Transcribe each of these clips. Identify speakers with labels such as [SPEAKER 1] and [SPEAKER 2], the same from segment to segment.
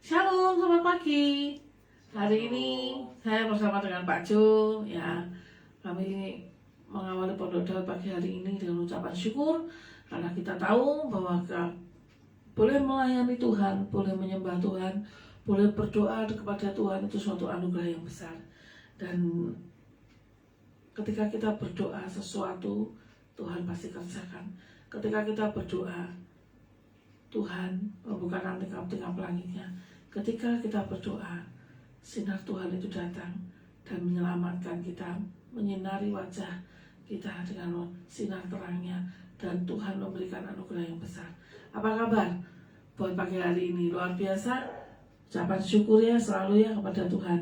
[SPEAKER 1] Shalom, selamat pagi. Hari ini saya bersama dengan Pak Jo, ya. Kami mengawali Pondok Daud pagi hari ini dengan ucapan syukur karena kita tahu bahwa kita boleh melayani Tuhan, boleh menyembah Tuhan, boleh berdoa kepada Tuhan, itu suatu anugerah yang besar. Dan ketika kita berdoa sesuatu, Tuhan pasti kerjakan. Ketika kita berdoa, Tuhan membukakan tingkap-tingkap langitnya. Ketika kita berdoa, sinar Tuhan itu datang dan menyelamatkan kita, menyinari wajah kita dengan sinar terangnya, dan Tuhan memberikan anugerah yang besar. Apa kabar buat pagi hari ini? Luar biasa. Ucapan syukur ya selalu ya kepada Tuhan.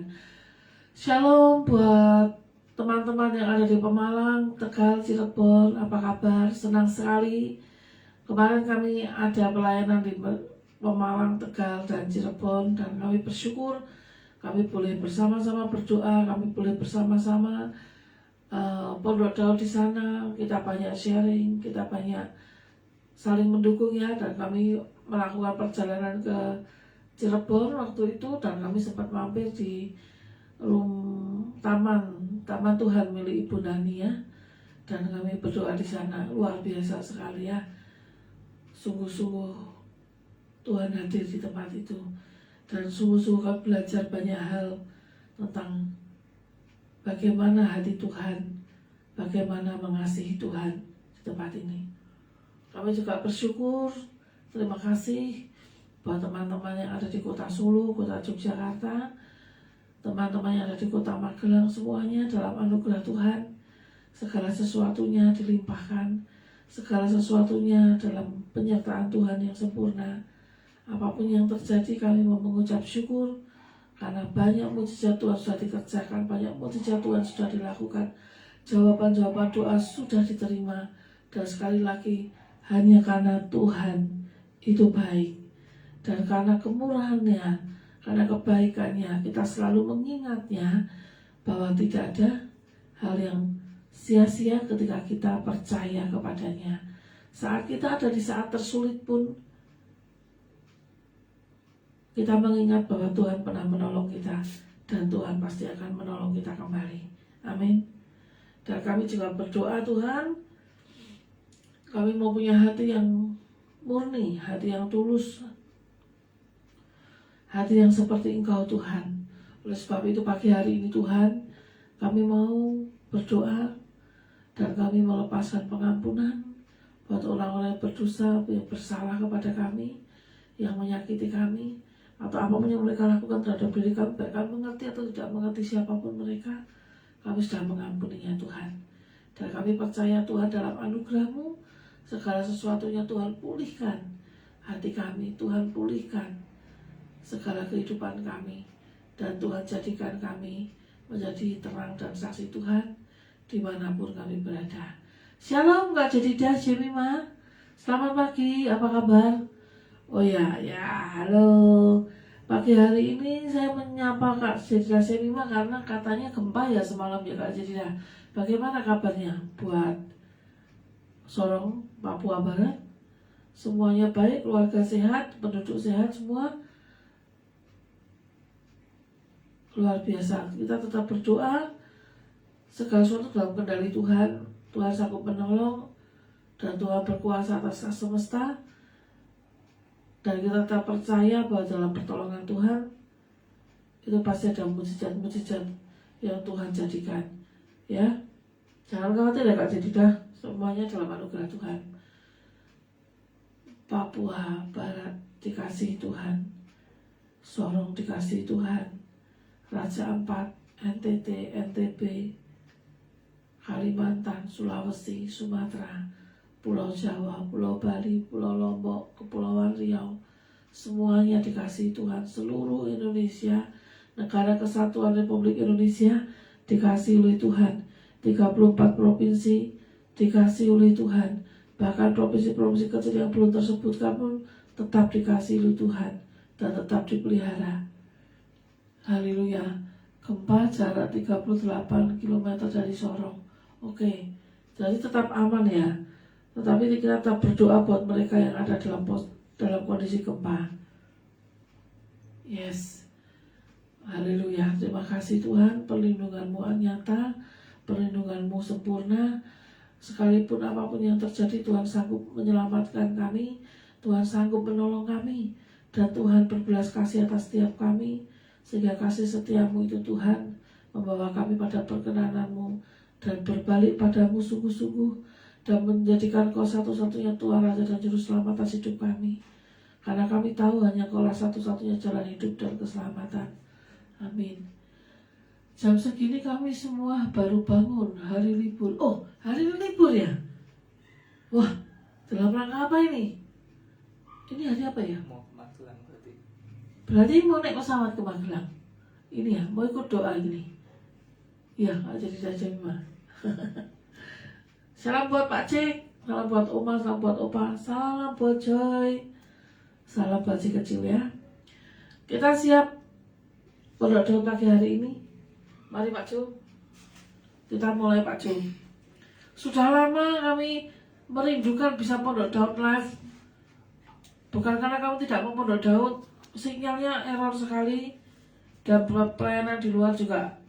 [SPEAKER 1] Shalom buat teman-teman yang ada di Pemalang, Tegal, Cirebon. Apa kabar? Senang sekali. Kemarin kami ada pelayanan di Pemalang, Tegal, dan Cirebon, dan kami bersyukur kami boleh bersama-sama berdoa, kami boleh bersama-sama Pondok Daud di sana. Kita banyak sharing, kita banyak saling mendukung ya, dan kami melakukan perjalanan ke Cirebon waktu itu, dan kami sempat mampir di taman Tuhan milik Ibu Nani ya, dan kami berdoa di sana. Luar biasa sekali ya. Sungguh-sungguh Tuhan hadir di tempat itu, dan sungguh-sungguh kami belajar banyak hal tentang bagaimana hati Tuhan, bagaimana mengasihi Tuhan di tempat ini. Kami juga bersyukur, terima kasih buat teman-teman yang ada di kota Solo, kota Yogyakarta, teman-teman yang ada di kota Magelang, semuanya dalam anugerah Tuhan. Segala sesuatunya dilimpahkan, segala sesuatunya dalam penyertaan Tuhan yang sempurna. Apapun yang terjadi, kami mau mengucap syukur karena banyak mujizat Tuhan sudah dikerjakan, banyak mujizat Tuhan sudah dilakukan, jawaban-jawaban doa sudah diterima, dan sekali lagi hanya karena Tuhan itu baik, dan karena kemurahannya, karena kebaikannya, kita selalu mengingatnya bahwa tidak ada hal yang sia-sia ketika kita percaya kepadanya. Saat kita ada di saat tersulit pun, kita mengingat bahwa Tuhan pernah menolong kita, dan Tuhan pasti akan menolong kita kembali. Amin. Dan kami juga berdoa, Tuhan, kami mau punya hati yang murni, hati yang tulus, hati yang seperti Engkau Tuhan. Oleh sebab itu pagi hari ini Tuhan, kami mau berdoa, dan kami melepaskan pengampunan buat orang-orang yang berdosa, yang bersalah kepada kami, yang menyakiti kami, atau apapun yang mereka lakukan terhadap diri kami, baik kami mengerti atau tidak mengerti siapapun mereka, kami sudah mengampuninya Tuhan. Dan kami percaya Tuhan dalam anugerah-Mu, segala sesuatunya Tuhan pulihkan hati kami, Tuhan pulihkan segala kehidupan kami, dan Tuhan jadikan kami menjadi terang dan saksi Tuhan dimanapun kami berada. Shalom Kak Jedida Jemima, selamat pagi, apa kabar? Oh ya, halo. Pagi hari ini saya menyapa Kak Jedida Jemima karena katanya gempa ya semalam ya Kak Jedida. Bagaimana kabarnya buat Sorong, Papua Barat? Semuanya baik, keluarga sehat, penduduk sehat semua? Luar biasa, kita tetap berdoa, segala sesuatu dalam kendali Tuhan. Tuhan sanggup menolong, dan Tuhan berkuasa atas semesta, dan kita tetap percaya bahwa dalam pertolongan Tuhan itu pasti ada mujizat-mujizat yang Tuhan jadikan ya. Jangan khawatir ya Kak Jedida, semuanya dalam anugerah Tuhan. Papua Barat dikasihi Tuhan, Sorong dikasihi Tuhan, Raja Ampat, NTT, NTB, Kalimantan, Sulawesi, Sumatera, Pulau Jawa, Pulau Bali, Pulau Lombok, Kepulauan Riau, semuanya dikasihi Tuhan. Seluruh Indonesia, Negara Kesatuan Republik Indonesia dikasihi oleh Tuhan. 34 provinsi dikasihi oleh Tuhan. Bahkan provinsi-provinsi kecil yang belum tersebutkan pun tetap dikasihi oleh Tuhan dan tetap dipelihara. Haleluya. Gempa jarak 38 km dari Sorong. Oke, jadi tetap aman ya. Tetapi kita tetap berdoa buat mereka yang ada dalam kondisi gempa. Yes. Haleluya. Terima kasih Tuhan, perlindungan-Mu nyata, perlindungan-Mu sempurna. Sekalipun apapun yang terjadi, Tuhan sanggup menyelamatkan kami, Tuhan sanggup menolong kami, dan Tuhan berbelas kasih atas setiap kami, sehingga kasih setiamu itu Tuhan membawa kami pada perkenanan-Mu dan berbalik padamu sungguh-sungguh, dan menjadikan Kau satu-satunya Tuhan Raja dan Juru Selamat atas hidup kami. Karena kami tahu hanya Kaulah satu-satunya jalan hidup dan keselamatan. Amin. Jam segini kami semua baru bangun, hari libur. Oh, hari libur ya? Wah, dalam rangka apa ini? Ini hari apa ya?
[SPEAKER 2] Mau ke Magelang berarti.
[SPEAKER 1] Berarti mau naik pesawat ke Magelang. Ini ya, mau ikut doa ini. Iya, jadi jajan mah. Salam buat Pak Cik, salam buat Oma, salam buat Opa, salam buat Joy, salam buat si kecil ya. Kita siap pondok daun pagi hari ini. Mari Pak Ju, kita mulai Pak Ju. Sudah lama kami merindukan bisa pondok daun live. Bukan karena kamu tidak mau pondok daun, sinyalnya error sekali, dan pelayanan di luar juga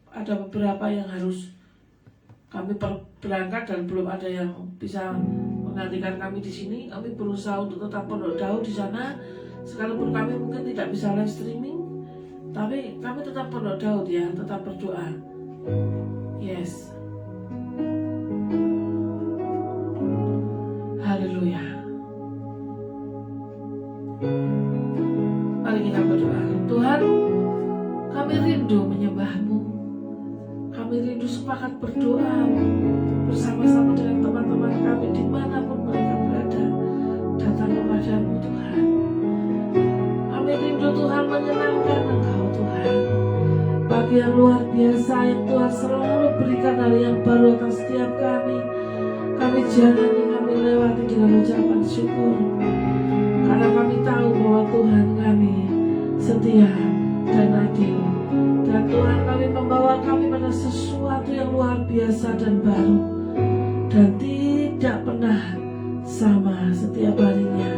[SPEAKER 1] ada beberapa yang harus kami berangkat dan belum ada yang bisa menggantikan kami di sini. Kami berusaha untuk tetap pondok daun di sana, sekalipun kami mungkin tidak bisa live streaming, tapi kami tetap pondok daun ya, tetap berdoa. Yes. Haleluya. Mari kita berdoa. Tuhan, kami rindu menyembah-Mu. Kami rindu sepakat berdoa bersama-sama dengan teman-teman kami dimanapun mereka berada, datang kepada-Mu Tuhan. Kami rindu Tuhan menyenangkan Engkau Tuhan. Pagi yang luar biasa yang Tuhan selalu berikan hari yang baru atas setiap kami. Kami jalani, kami lewati dengan ucapan syukur. Karena kami tahu bahwa Tuhan kami setia dan adil. Dan Tuhan kami membawa kami pada sesuatu yang luar biasa dan baru. Dan tidak pernah sama setiap harinya.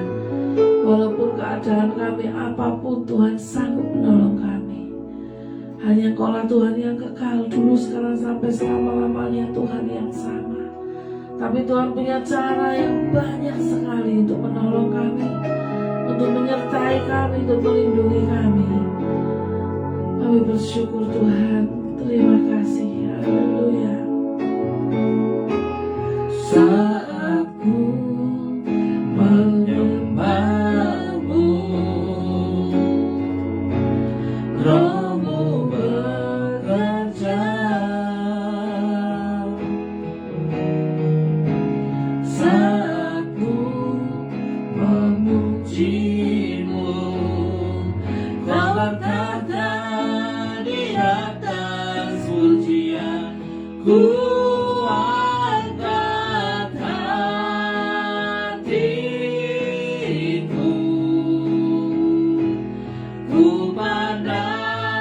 [SPEAKER 1] Walaupun keadaan kami apapun, Tuhan sanggup menolong kami. Hanya Engkaulah Tuhan yang kekal, dulu, sekarang, sampai selama-lamanya, Tuhan yang sama. Tapi Tuhan punya cara yang banyak sekali untuk menolong kami, untuk menyertai kami, untuk melindungi kami. Kami bersyukur Tuhan. Terima kasih. Haleluya. Saat ku menyembah-Mu, Roh-Mu bekerja. Saat ku memuji-Mu, Kau berkata di atas pujian, ku angkat hatiku, ku pandang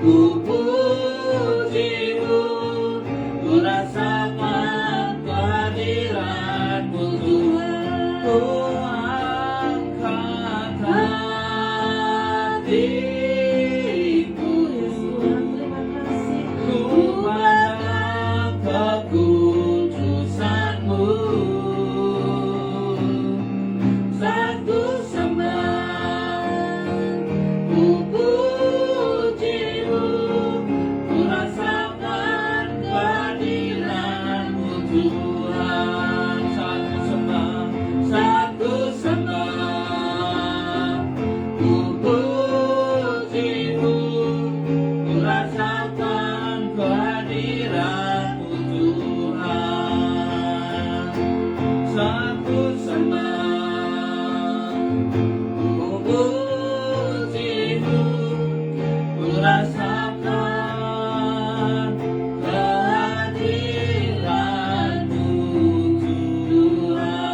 [SPEAKER 2] ku pujimu, ku rasakan kehadiranmu Tuhan. Ku angkat hatiku, ku pandang kekudusanmu, saat ku sembah, ku pujimu, ku rasakan kehadiranmu Tuhan. Saat ku sembah, saat ku sembah, ku pujimu, ku rasakan kehadiranmu Tuhan. Saat ku sembah, ku pujimu, ku rasakan kehadiranmu Tuhan.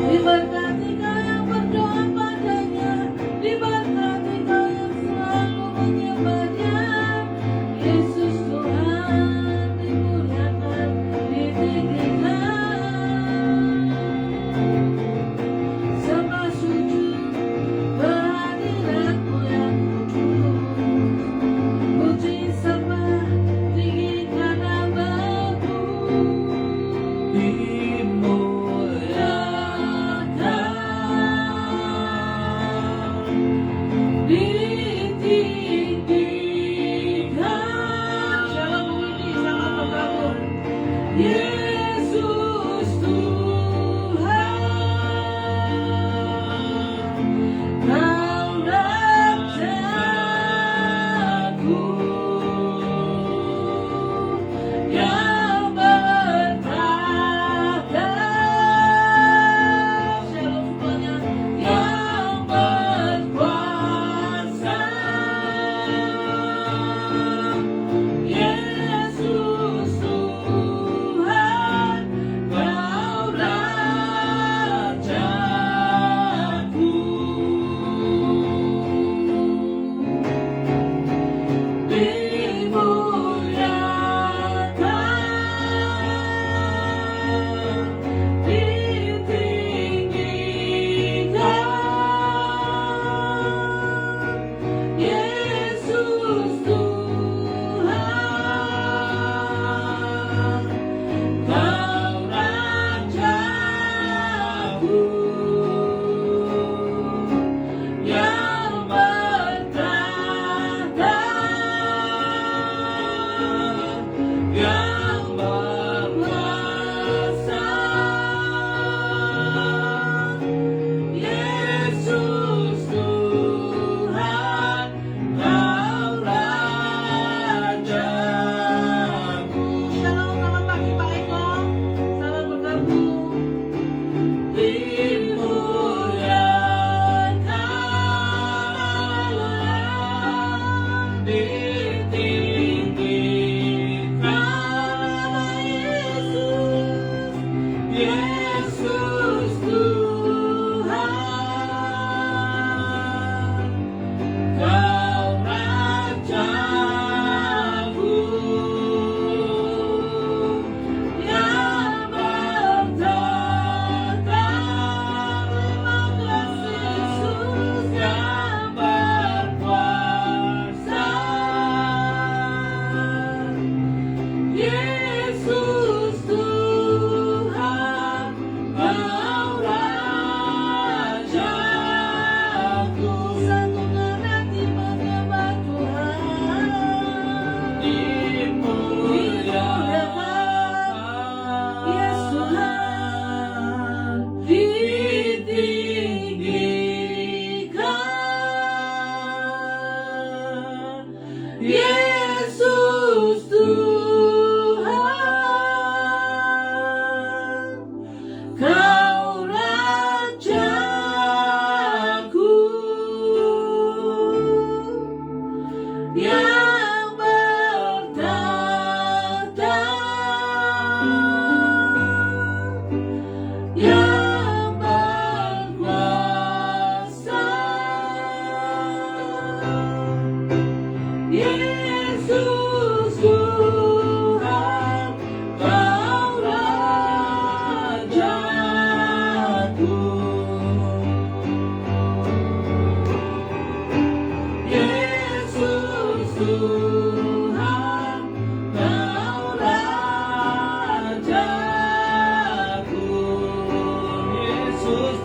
[SPEAKER 2] Diberkati kau yang berdoa padanya, diberkati kau yang selalu menyembahnya. Yesus Tuhan dimuliakan, ditinggikan. Sembah sujud kehadiranmu yang kudus, puji sembah tinggikan namamu. Dimuliakan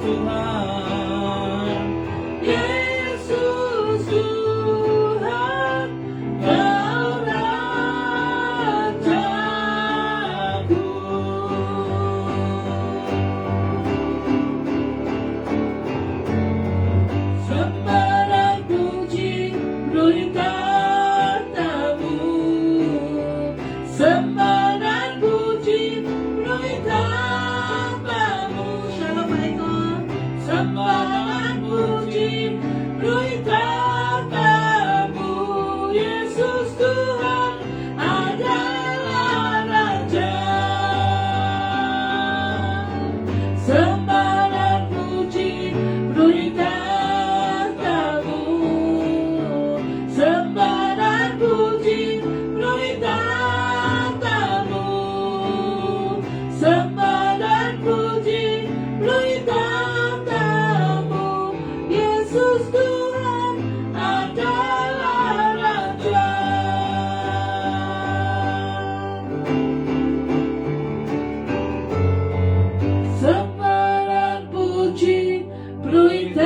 [SPEAKER 2] Tuhan, Yesus Tuhan, Kau Rajaku. Sembah dan puji beritamu, sembah dan puji beritamu.
[SPEAKER 1] Shalom Michael.
[SPEAKER 2] Sembah dan puji beritamu, Yesus Tuhan adalah Raja. Sembah dan puji beritamu, sembah dan puji beritamu, sembah dan puji beritamu, Yesus Tuhan adalah Raja. Sembah dan puji beritamu,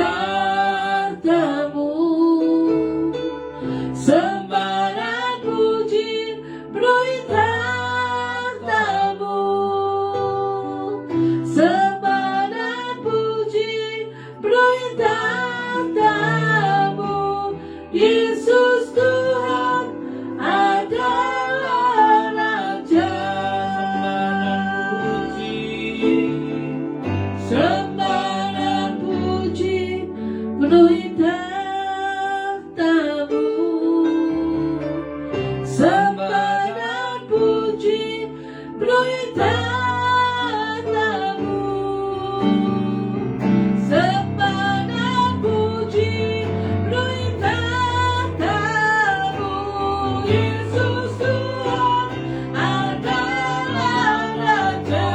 [SPEAKER 2] sembah dan puji beritamu, sembah dan puji beritamu, Yesus Tuhan adalah Raja. Sembah dan puji beritamu, sembah dan puji beritamu, sembah dan puji beritamu, Yesus Tuhan adalah Raja.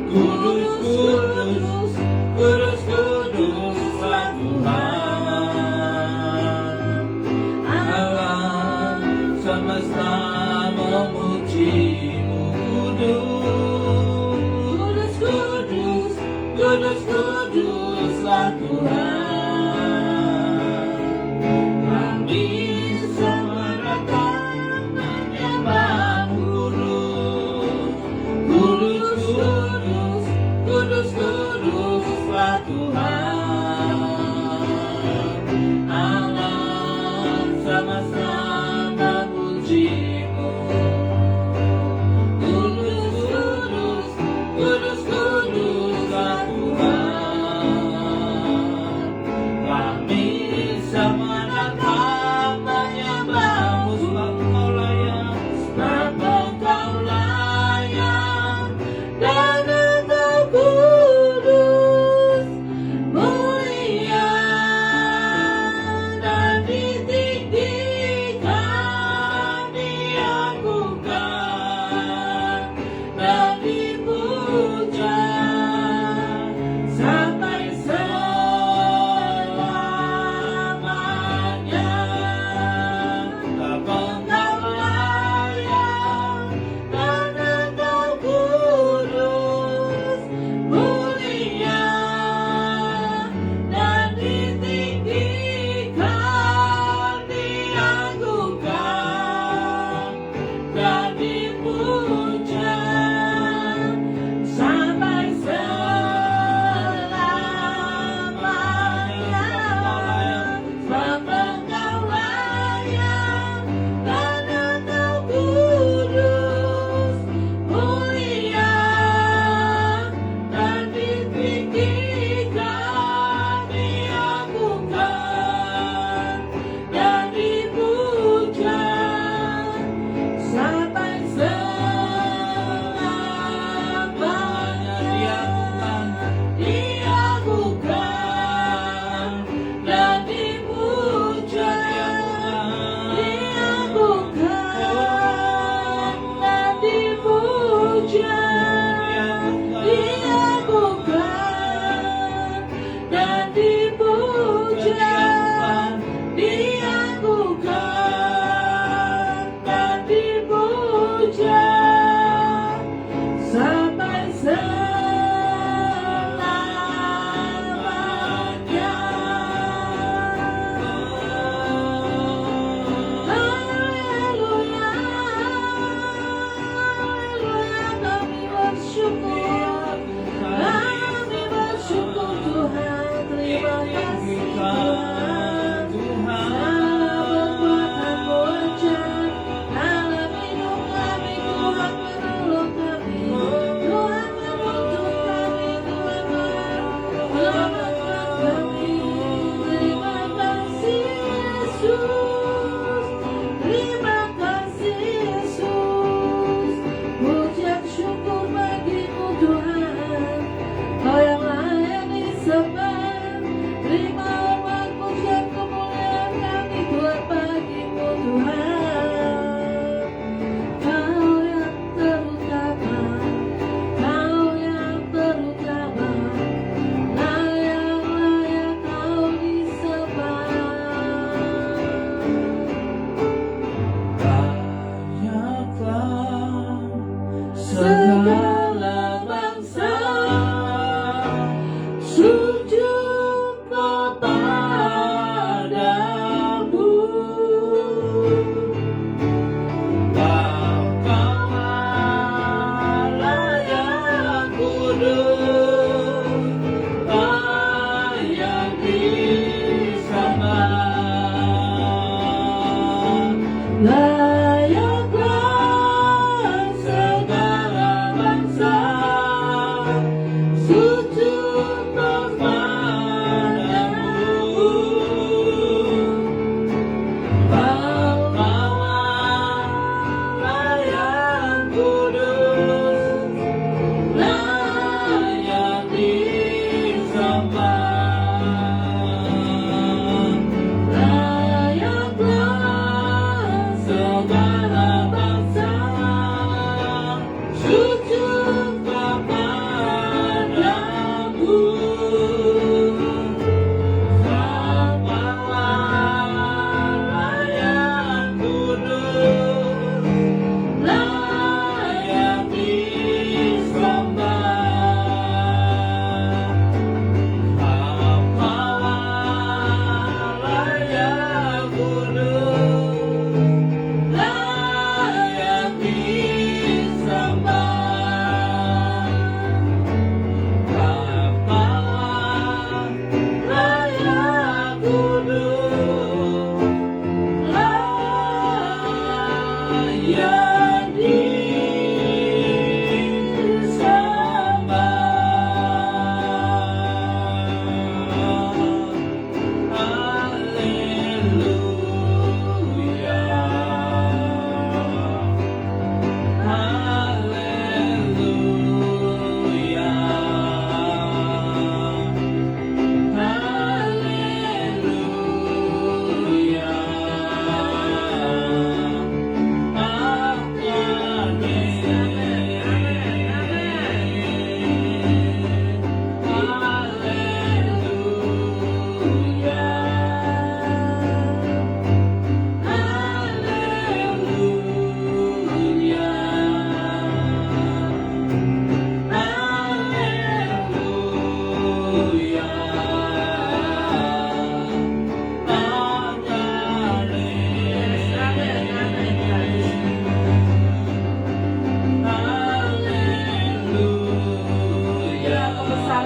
[SPEAKER 2] Kudus, kudus, kudus, kuduslah Tuhan. Alam semesta memujimu. Kudus, kudus, kudus, kuduslah Tuhan. Kami semerata menyembahmu. Kudus, kudus, kudus, kuduslah Tuhan. Alam semesta memujimu. Kudus, kudus, kudus, kuduslah Tuhan. Kami semerata menyembahmu, sebab Engkau layak, sebab Engkau layak, dan Engkau kudus.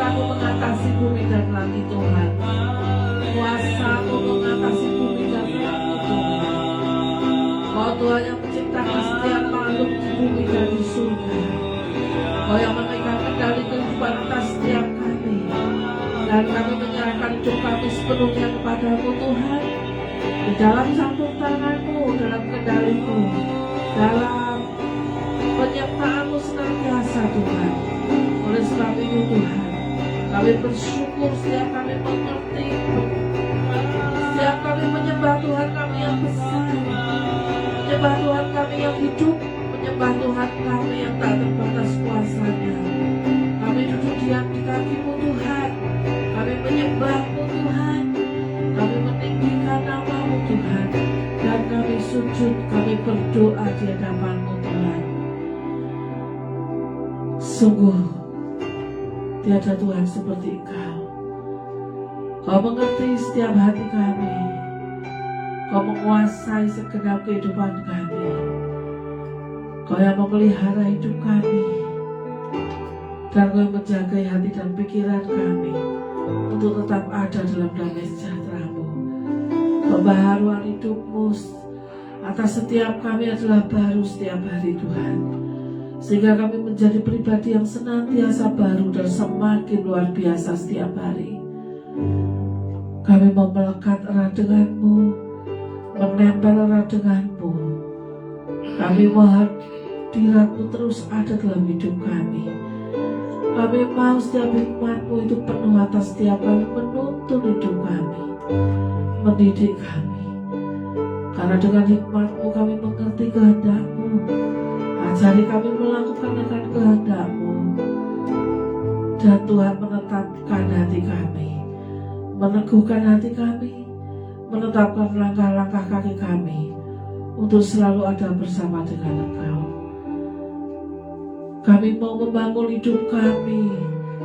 [SPEAKER 1] Kuasamu mengatasi bumi dan langit Tuhan. Kuasamu mengatasi bumi dan langit Tuhan. Kau Tuhan yang menciptakan setiap makhluk di bumi dan di surga. Kau yang memegang kendali kehidupan atas setiap kami. Dan kami menyerahkan hidup kami sepenuhnya kepadamu Tuhan. Di dalam campur tanganmu, dalam kendalimu, dalam penyertaanmu senantiasa Tuhan. Oleh sebab itu Tuhan, kami bersyukur setiap kami mengerti, setiap kami menyembah Tuhan kami yang besar, menyembah Tuhan kami yang hidup, menyembah Tuhan kami yang tak terbatas kuasanya. Kami duduk diam di kaki-Mu Tuhan, kami menyembah-Mu Tuhan, kami meninggikan nama-Mu Tuhan, dan kami sujud, kami berdoa di hadapan-Mu Tuhan. Sungguh tiada Tuhan seperti Engkau. Kau mengerti setiap hati kami. Kau menguasai segenap kehidupan kami. Kau yang memelihara hidup kami. Dan Kau yang menjaga hati dan pikiran kami untuk tetap ada dalam damai sejahtera-Mu. Pembaharuan hidup-Mu atas setiap kami adalah baru setiap hari Tuhan. Sehingga kami menjadi pribadi yang senantiasa baru dan semakin luar biasa setiap hari. Kami mau melekat erat dengan-Mu, menempel erat dengan-Mu. Kami mau hadirat-Mu terus ada dalam hidup kami. Kami mau setiap hikmat-Mu itu penuh atas setiap kami, menuntun hidup kami, mendidik kami. Karena dengan hikmat-Mu kami mengerti kehendak-Mu. Ajari kami melakukan dengan kehendak-Mu. Dan Tuhan menetapkan hati kami, meneguhkan hati kami, menetapkan langkah-langkah kaki kami untuk selalu ada bersama dengan Engkau. Kami mau membangun hidup kami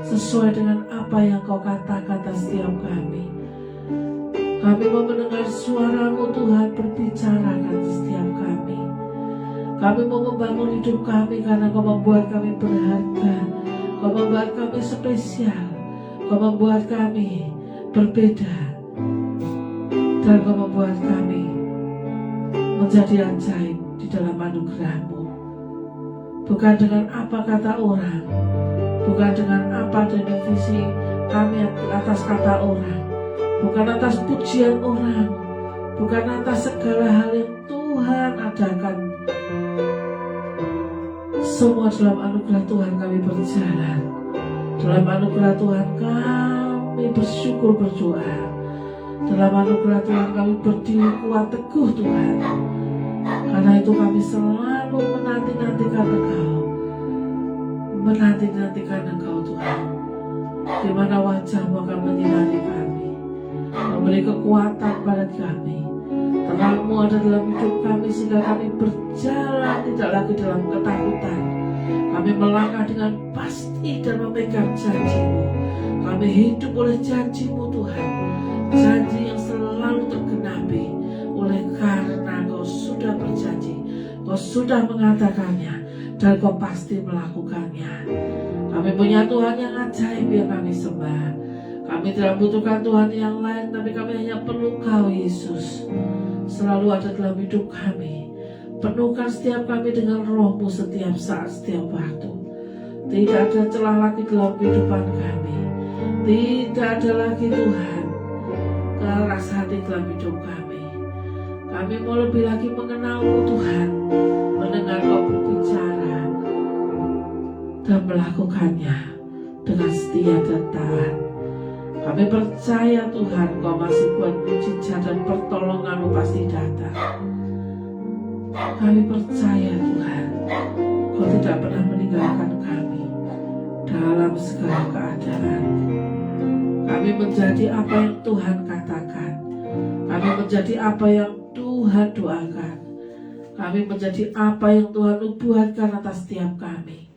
[SPEAKER 1] sesuai dengan apa yang Kau katakan atas setiap kami. Kami mau mendengar suara-Mu Tuhan berbicara atas setiap kami. Kami mau membangun hidup kami karena Kau membuat kami berharga. Kau membuat kami spesial. Kau membuat kami berbeda. Dan Kau membuat kami menjadi ajaib di dalam anugerah-Mu. Bukan dengan apa kata orang, bukan dengan apa definisi kami atas kata orang, bukan atas pujian orang, bukan atas segala hal yang Tuhan adakan. Semua dalam anugerah Tuhan kami berjalan. Dalam anugerah Tuhan kami bersyukur berdoa. Dalam anugerah Tuhan kami berdiri kuat teguh Tuhan. Karena itu kami selalu menanti-nantikan Engkau, menanti-nantikan Engkau Tuhan, di mana wajah-Mu akan menyinari kami, memberi kekuatan pada kami. Terang-Mu ada dalam hidup kami sehingga kami berjalan tidak lagi dalam ketakutan. Kami melangkah dengan pasti dan memegang janji-Mu. Kami hidup oleh janji-Mu Tuhan, janji yang selalu tergenapi. Oleh karena Kau sudah berjanji, Kau sudah mengatakannya, dan Kau pasti melakukannya. Kami punya Tuhan yang ajaib yang kami sembah. Kami tidak butuhkan Tuhan yang lain, tapi kami hanya perlu Kau Yesus. Selalu ada dalam hidup kami. Penuhkan setiap kami dengan Roh-Mu setiap saat, setiap waktu. Tidak ada celah lagi dalam kehidupan kami. Tidak ada lagi Tuhan keras hati dalam hidup kami. Kami mau lebih lagi mengenal-Mu Tuhan, mendengar Kau berbicara dan melakukannya dengan setia dan taat. Kami percaya Tuhan Kau masih buat mujizat dan pertolongan-Mu pasti datang. Kami percaya Tuhan Kau tidak pernah meninggalkan kami dalam segala keadaan. Kami menjadi apa yang Tuhan katakan. Kami menjadi apa yang Tuhan doakan. Kami menjadi apa yang Tuhan nubuatkan atas setiap kami.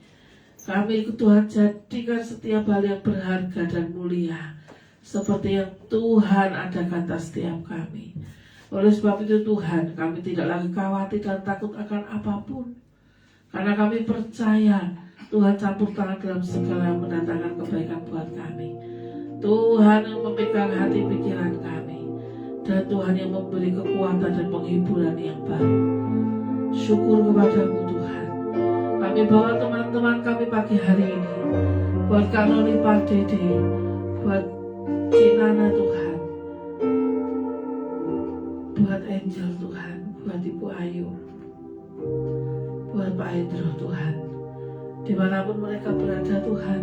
[SPEAKER 1] Kami Tuhan jadikan setiap hal yang berharga dan mulia seperti yang Tuhan adakan atas setiap kami. Oleh sebab itu Tuhan, kami tidak lagi khawatir dan takut akan apapun. Karena kami percaya Tuhan campur tangan dalam segala yang mendatangkan kebaikan buat kami. Tuhan yang memegang hati pikiran kami, dan Tuhan yang memberi kekuatan dan penghiburan yang baru. Syukur kepadamu Tuhan. Kami bawa teman-teman kami pagi hari ini, buat Kak Noni, Pak Dede, buat Cinana Tuhan, buat Angel Tuhan, buat Ibu Ayu, buat Pak Hendro Tuhan, dimanapun mereka berada Tuhan.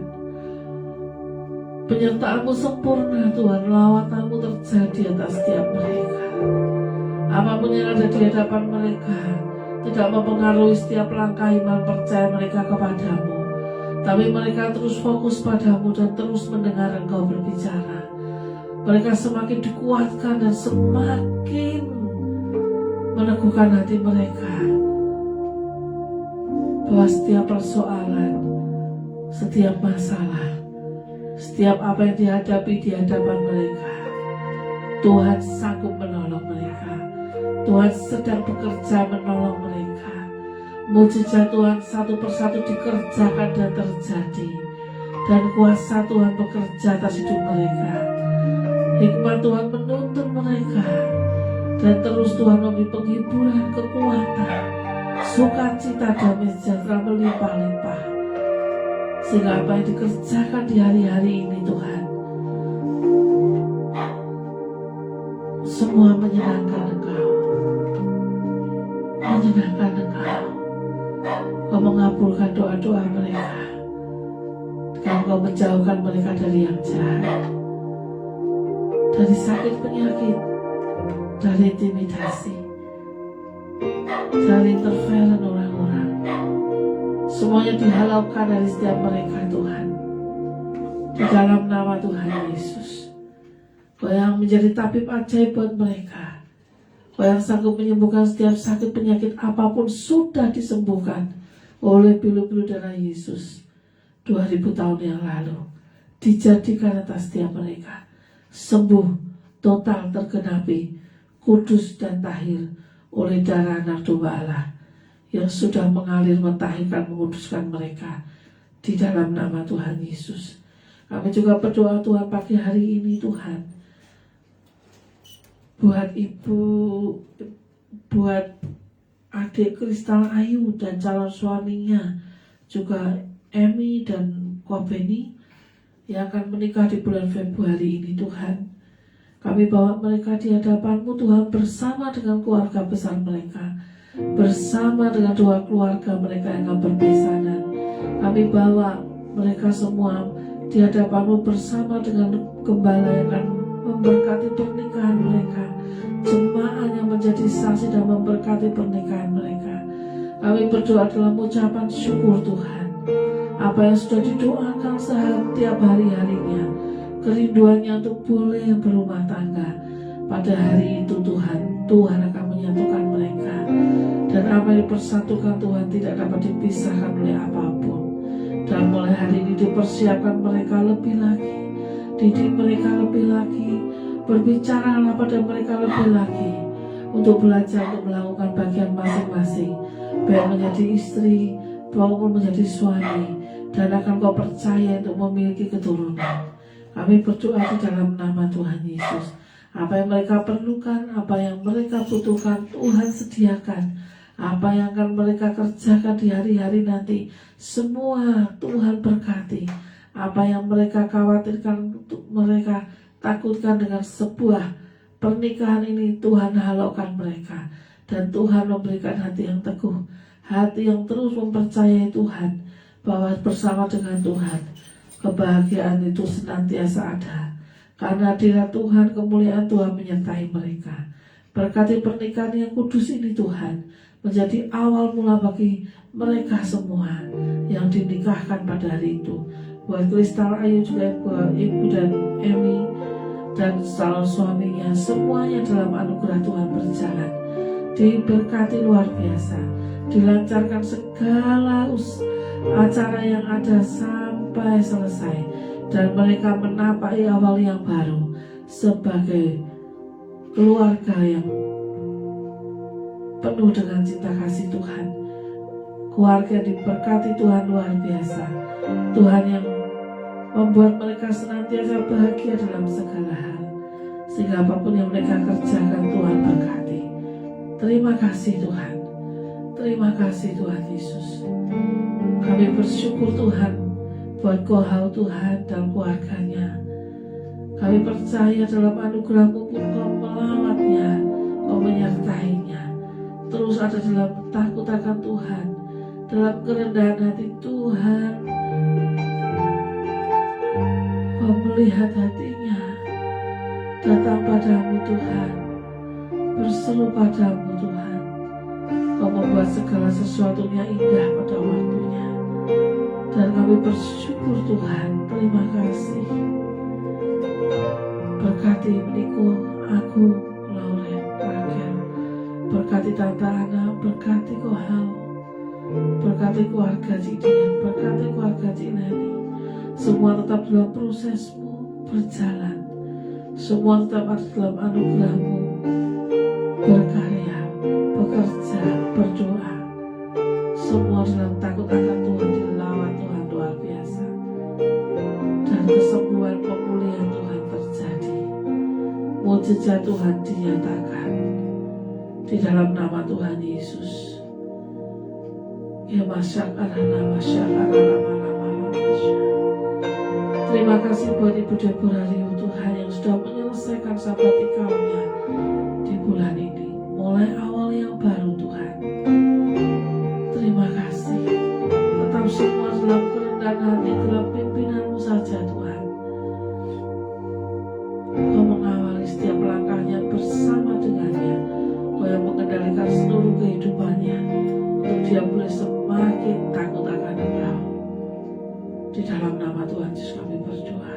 [SPEAKER 1] Penyertaan-Mu sempurna Tuhan, lawanan-Mu terjadi atas setiap mereka. Apapun yang ada di hadapan mereka tidak mempengaruhi setiap langkah iman percaya mereka kepadamu, tapi mereka terus fokus padamu dan terus mendengar Engkau berbicara. Mereka semakin dikuatkan dan semakin meneguhkan hati mereka bahwa setiap persoalan, setiap masalah, setiap apa yang dihadapi di hadapan mereka, Tuhan sanggup menolong mereka. Tuhan sedang bekerja menolong mereka. Mujizat Tuhan satu persatu dikerjakan dan terjadi, dan kuasa Tuhan bekerja atas hidup mereka. Hikmat Tuhan menuntun mereka, dan terus Tuhan memberi penghiburan, kekuatan, sukacita, damai sejahtera melimpah-limpah, sehingga apa yang dikerjakan di hari-hari ini Tuhan, semua menyenangkan Engkau, menyenangkan Engkau. Kau mengabulkan doa-doa mereka, dan Kau menjauhkan mereka dari yang jahat, dari sakit penyakit, dari intimidasi, dari interference orang-orang. Semuanya dihalaukan dari setiap mereka Tuhan, di dalam nama Tuhan Yesus. Kau yang menjadi tabib ajaib buat mereka, Kau yang sanggup menyembuhkan setiap sakit penyakit apapun sudah disembuhkan oleh pilu-pilu darah Yesus 2000 tahun yang lalu. Dijadikan atas setiap mereka sembuh, total, tergenapi, kudus dan tahir oleh darah anak domba Allah yang sudah mengalir, mentahirkan, menguduskan mereka di dalam nama Tuhan Yesus. Kami juga berdoa Tuhan pagi hari ini Tuhan, buat ibu, buat adik Kristal Ayu dan calon suaminya, juga Emi dan Kobeni yang akan menikah di bulan Februari ini Tuhan. Kami bawa mereka di hadapan-Mu Tuhan, bersama dengan keluarga besar mereka, bersama dengan dua keluarga mereka yang akan berpesanan. Kami bawa mereka semua di hadapan-Mu bersama dengan gembala yang akan memberkati pernikahan mereka, jemaah yang menjadi saksi dan memberkati pernikahan mereka. Kami berdoa dalam ucapan syukur Tuhan, apa yang sudah didoakan setiap hari-harinya, kerinduannya untuk boleh berumah tangga, pada hari itu Tuhan akan menyatukan mereka, dan apa yang dipersatukan Tuhan tidak dapat dipisahkan oleh apapun. Dan mulai hari ini dipersiapkan mereka lebih lagi, didik mereka lebih lagi, berbicaralah pada mereka lebih lagi, untuk belajar untuk melakukan bagian masing-masing, baik menjadi istri maupun menjadi suami, dan akan Kau percaya untuk memiliki keturunan. Kami berdoa di dalam nama Tuhan Yesus. Apa yang mereka perlukan, apa yang mereka butuhkan, Tuhan sediakan. Apa yang akan mereka kerjakan di hari-hari nanti, semua Tuhan berkati. Apa yang mereka khawatirkan, mereka takutkan dengan sebuah pernikahan ini, Tuhan halaukan mereka. Dan Tuhan memberikan hati yang teguh, hati yang terus mempercayai Tuhan, bahwa bersama dengan Tuhan kebahagiaan itu senantiasa ada. Karena hadirat Tuhan, kemuliaan Tuhan menyertai mereka. Berkati pernikahan yang kudus ini Tuhan, menjadi awal mula bagi mereka semua yang dinikahkan pada hari itu. Buat Kristal Ayu juga, buat ibu dan Emi dan calon suaminya, semuanya dalam anugerah Tuhan berjalan, diberkati luar biasa, dilancarkan segala acara yang ada sampai selesai, dan mereka menapaki awal yang baru sebagai keluarga yang penuh dengan cinta kasih Tuhan, keluarga diberkati Tuhan luar biasa. Tuhan yang membuat mereka senantiasa bahagia dalam segala hal, sehingga apapun yang mereka kerjakan Tuhan berkati. Terima kasih Tuhan. Terima kasih Tuhan Yesus. Kami bersyukur Tuhan buat Kau Tuhan dan keluarganya. Kami percaya dalam anugerah-Mu pun Kau melawatnya, Kau menyertainya. Terus ada dalam takut akan Tuhan, dalam kerendahan hati Tuhan. Kau melihat hatinya, datang padamu Tuhan, berseru padamu Tuhan. Kau membuat segala sesuatunya indah pada waktunya. Dan kami bersyukur Tuhan, terima kasih. Berkati Niko, aku, Lauren, Rachel. Berkati Tante Ana, berkati Kohal. Berkati keluarga Cidian, berkati keluarga Cinani. Semua tetap dalam prosesmu berjalan. Semua tetap ada dalam anugerah-Mu, berkarya, bekerja, berdoa. Semua dalam takut akan Tuhan, dilawat Tuhan luar biasa. Dan kesembuhan, pemulihan Tuhan terjadi. Mujizat Tuhan dinyatakan di dalam nama Tuhan Yesus. Ya masyak alana masyak alana. Terima kasih buat Ibu Deborah Riu Tuhan yang sudah menyelesaikan sabbatikalnya di bulan ini, mulai awal yang baru Tuhan. Terima kasih. Tetap semua dalam kerendahan hati, dalam pimpinan-Mu saja Tuhan. Kau mengawali setiap langkahnya bersama dengannya. Kau yang mengendalikan seluruh kehidupannya, untuk dia boleh semakin takut akan Engkau. Di dalam nama Tuhan Yesus kami berdoa.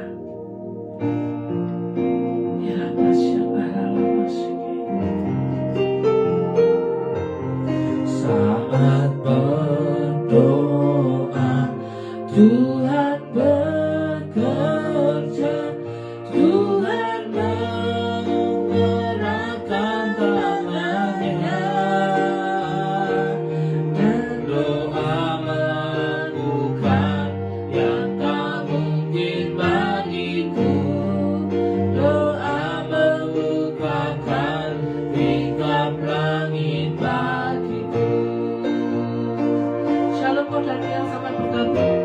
[SPEAKER 1] Ya
[SPEAKER 2] Saat berdoa, Tuhan bekerja, Tuhan menggerakkan tangannya, dan doa melakukan yang tak mungkin bagiku. Doa membukakan tingkap langit bagiku.
[SPEAKER 1] Shalom Ko Daniel, sampai bergabung.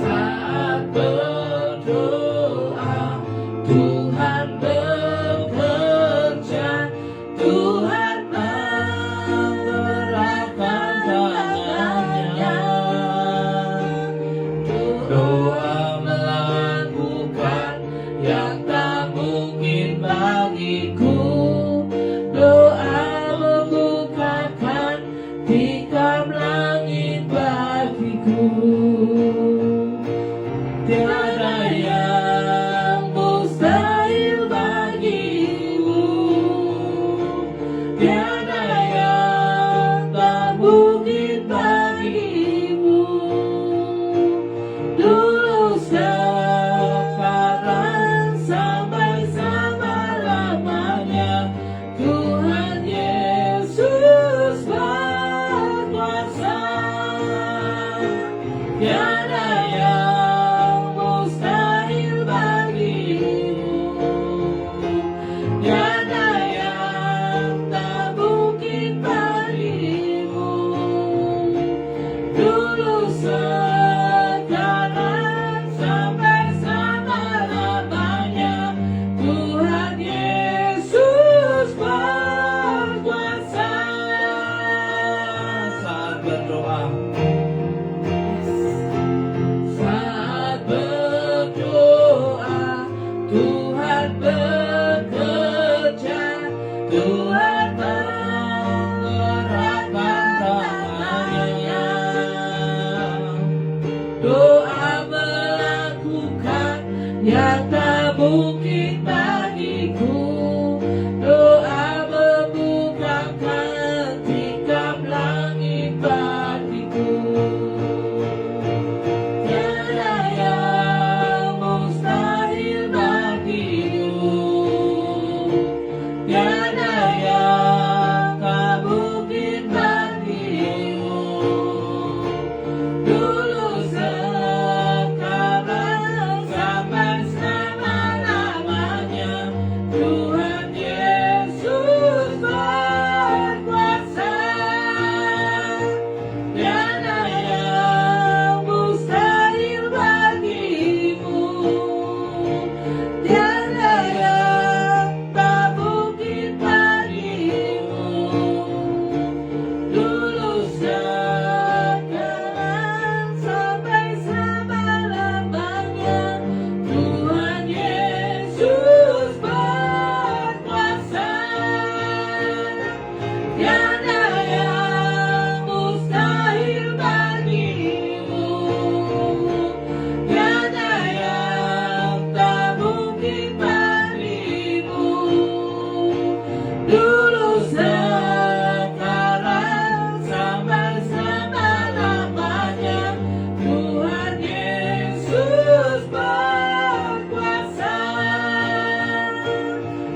[SPEAKER 2] Saat berdoa, Tuhan bekerja, Tuhan menggerakkan tangannya. Doa melakukan yang tak mungkin bagiku. Doa membukakan tingkap langit bagiku. Tiada yang mustahil bagimu, tiada yang tak mungkin bagimu. Dulu sekarang sampai selama-lamanya, Tuhan Yesus berkuasa. Tiada yang mustahil bagimu, tiada yang tak mungkin bagimu. Dulu sekarang sampai selama-lamanya, Tuhan Yesus berkuasa. Saat berdoa, saat berdoa, Tuhan bekerja, Tuhan menggerakkan tangannya. Doa melakukan yang tak mungkin bagiku. Doa membukakan tingkap langit bagiku. Tiada yang mustahil bagimu, tiada yang tak mungkin bagimu.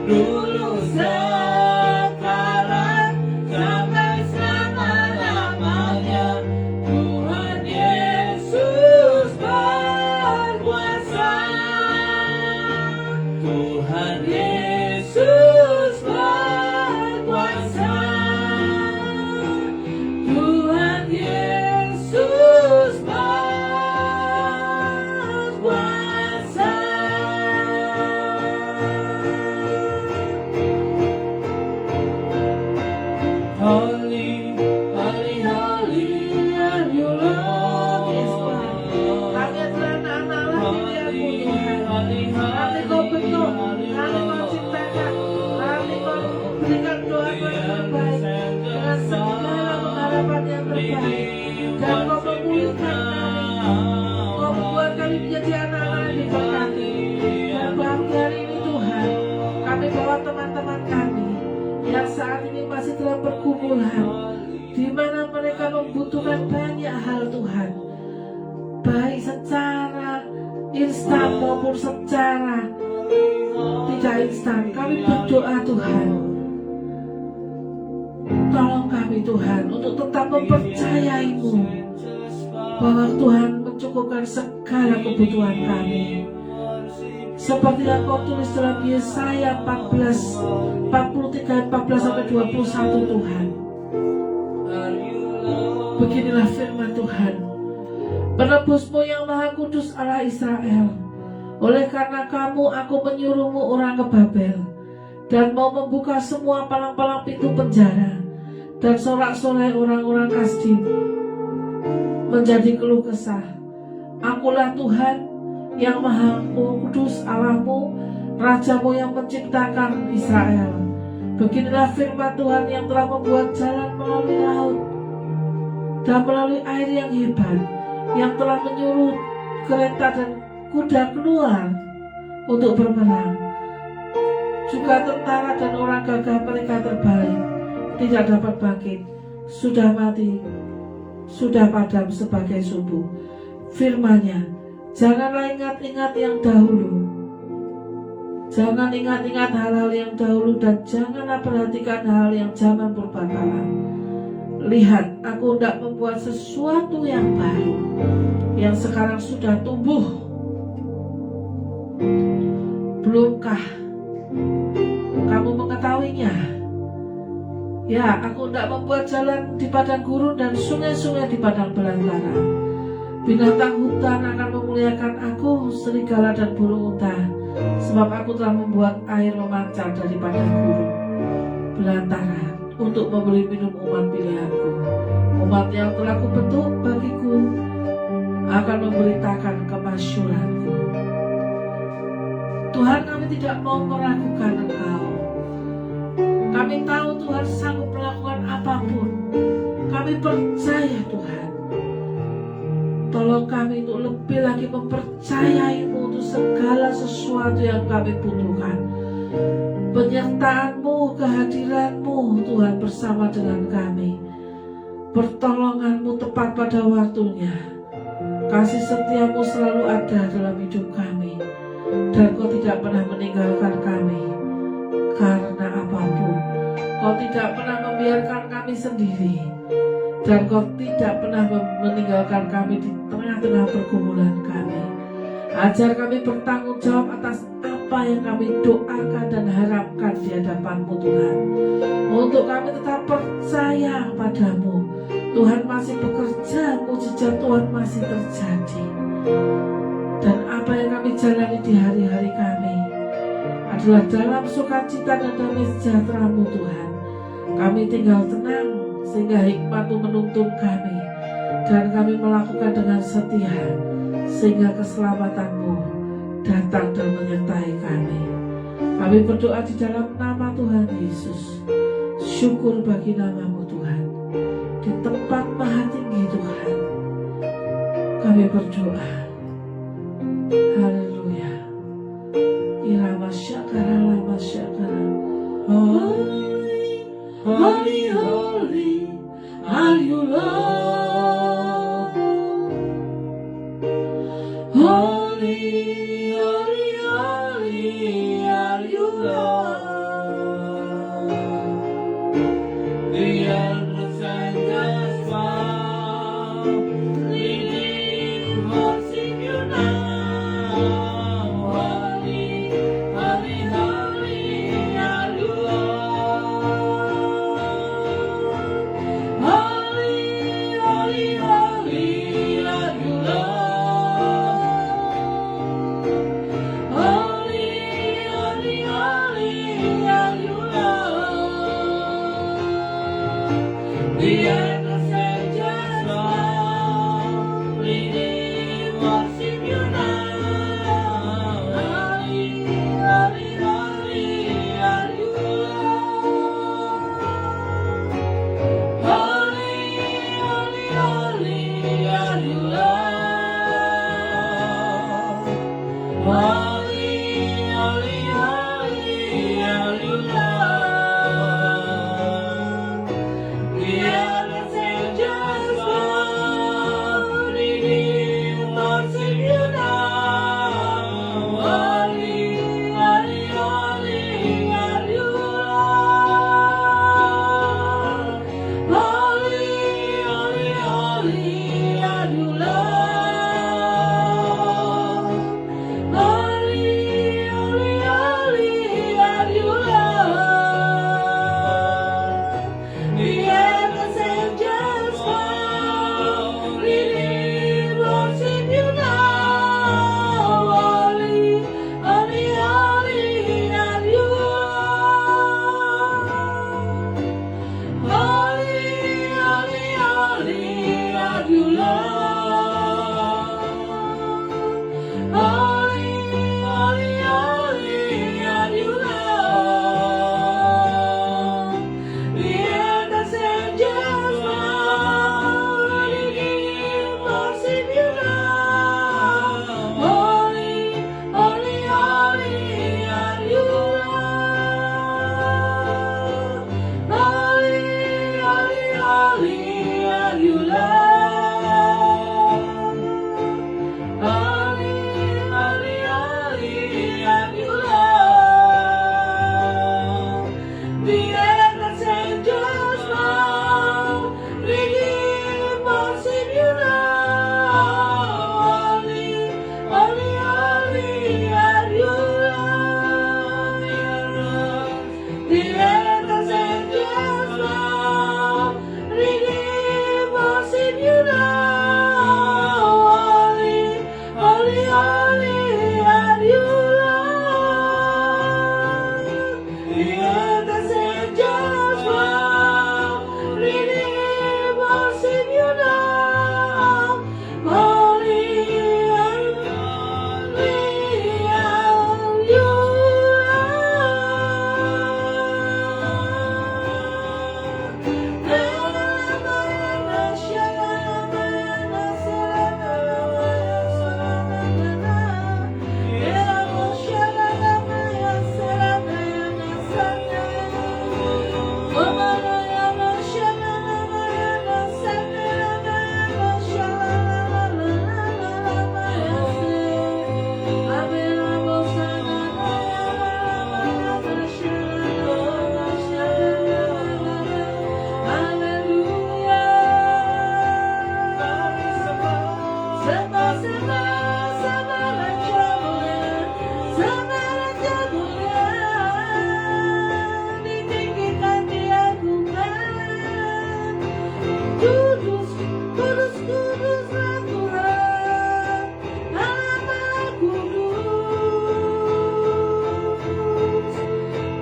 [SPEAKER 2] dulu sekarang sampai selama-lamanya. Tuhan Yesus berkuasa. Tuhan Yesus berkuasa. Tuhan Yesus berkuasa. Holy, holy, holy are you, Lord.
[SPEAKER 1] Kami adalah anak-anak pilihan-Mu Tuhan.
[SPEAKER 2] Holy,
[SPEAKER 1] Kami Kau bentuk, kami Kau ciptakan, kami Kau berikan doa yang terbaik dengan segala pengharapan yang terbaik. Dan Kau memulihkan kami, Kau membuat kami menjadi anak-anak yang diberkati. Dan pagi hari ini Tuhan, kami bawa teman-teman kami yang saat ini masih dalam pergumulan, di mana mereka membutuhkan banyak hal Tuhan, baik secara instan maupun secara tidak instan. Kami berdoa Tuhan, tolong kami Tuhan untuk tetap mempercayai-Mu bahwa Tuhan mencukupkan segala kebutuhan kami. Seperti yang Kau tulis dalam Yesaya 43:14-21 Tuhan. Beginilah firman Tuhan, penebusmu yang maha kudus Allah Israel, oleh karena kamu aku menyuruhmu orang ke Babel, dan mau membuka semua palang-palang pintu penjara, dan sorak-sorai orang-orang Kasdim menjadi keluh kesah. Akulah Tuhan yang maha kudus Allahmu, Rajamu yang menciptakan Israel. Beginilah firman Tuhan yang telah membuat jalan melalui laut dan melalui air yang hebat, yang telah menyuruh kereta dan kuda keluar untuk berperang. Juga tentara dan orang gagah mereka terbalik, tidak dapat bangkit, sudah mati, sudah padam sebagai subuh. Firman-Nya, janganlah ingat-ingat yang dahulu. Jangan ingat-ingat hal-hal yang dahulu, dan janganlah perhatikan hal yang zaman purba-kala. Lihat, aku hendak membuat sesuatu yang baru, yang sekarang sudah tumbuh. Belumkah kamu mengetahuinya? Ya, aku hendak membuat jalan di padang gurun dan sungai-sungai di padang belantara. Binatang hutan akan memuliakan aku, serigala dan burung unta, sebab aku telah membuat air memancar dari padang gurun belantara untuk memberi minum umat pilihanku. Umat yang telah kubentuk bagiku akan memberitakan kemasyhuranku. Tuhan, kami tidak mau meragukan Engkau. Kami tahu Tuhan sanggup melakukan apapun. Kami percaya Tuhan. Tolong kami untuk lebih lagi mempercayai-Mu untuk segala sesuatu yang kami butuhkan. Penyertaan-Mu, kehadiran-Mu Tuhan bersama dengan kami. Pertolongan-Mu tepat pada waktunya. Kasih setia-Mu selalu ada dalam hidup kami. Dan Kau tidak pernah meninggalkan kami karena apapun. Kau tidak pernah membiarkan kami sendiri. Dan Kau tidak pernah meninggalkan kami di tengah-tengah pergumulan kami. Ajar kami bertanggung jawab atas apa yang kami doakan dan harapkan di hadapan-Mu Tuhan. Untuk kami tetap percaya padamu. Tuhan masih bekerja, mujizat Tuhan masih terjadi. Dan apa yang kami jalani di hari-hari kami adalah dalam sukacita dan damai sejahtera-Mu Tuhan. Kami tinggal tenang sehingga hikmat-Mu menuntun kami, dan kami melakukan dengan setia sehingga keselamatan-Mu datang dan menyertai kami. Kami berdoa di dalam nama Tuhan Yesus. Syukur bagi nama-Mu Tuhan. Di tempat maha tinggi Tuhan kami berdoa. Haleluya. Irama syakara lama syakara. Holy, holy, holy are you Lord. Holy, holy, holy are you Lord.
[SPEAKER 2] Holy, holy, holy are you, Lord. The heavens angels bow, redeem, worship you now. Holy, holy, holy are you, Lord. Holy, holy, holy are you, Lord. Holy, holy, holy are you, Lord. The heavens angels bow, redeem, worship you now. Holy, holy, holy are you, Lord. Holy, holy, holy are you, Lord. Holy, holy, holy are you, Lord. The heavens angels bow, redeem, worship you now. Holy, holy, holy are you, Lord. Holy, holy, holy are you, Lord. Holy, holy, holy are you, Lord. The heavens angels bow, redeem, worship you now. Holy, holy, holy are you, Lord. The heavens angels bow, redeem, worship you now. Holy, holy, holy are you, Lord. The heavens angels bow, redeem, worship you now. Holy, holy are you, Kudus, kudus, kuduslah Tuhan, Allah kudus.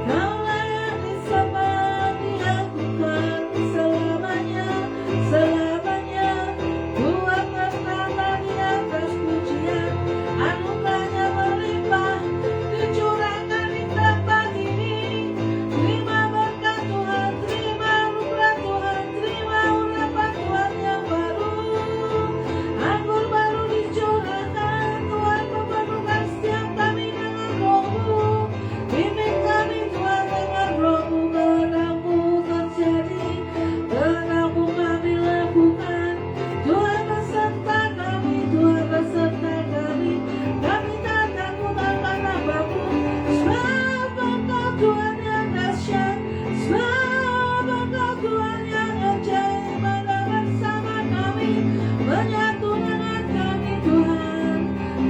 [SPEAKER 2] Kaulah yang disembah, diagungkan selamanya, selamanya. Tuhan bertambah di atas pujian, anugerahnya melimpah, dicurahkan di tempat ini. Terima berkat Tuhan, terima anugerah Tuhan, terima urapan Tuhan yang baru. Anggur baru dicurahkan, Tuhan mempenuhkan setiap kami dengan roh-Mu. Bimbing kami Tuhan dengan roh-Mu, kehendak-Mu terjadi, kehendak-Mu kami lakukan. Tuhan beserta kami, Tuhan beserta kami. Kami tak takut akan apapun, sebab Engkau Tuhan yang dahsyat, sebab Engkau Tuhan yang ajaib. Ada bersama kami, menyatu dengan kami Tuhan.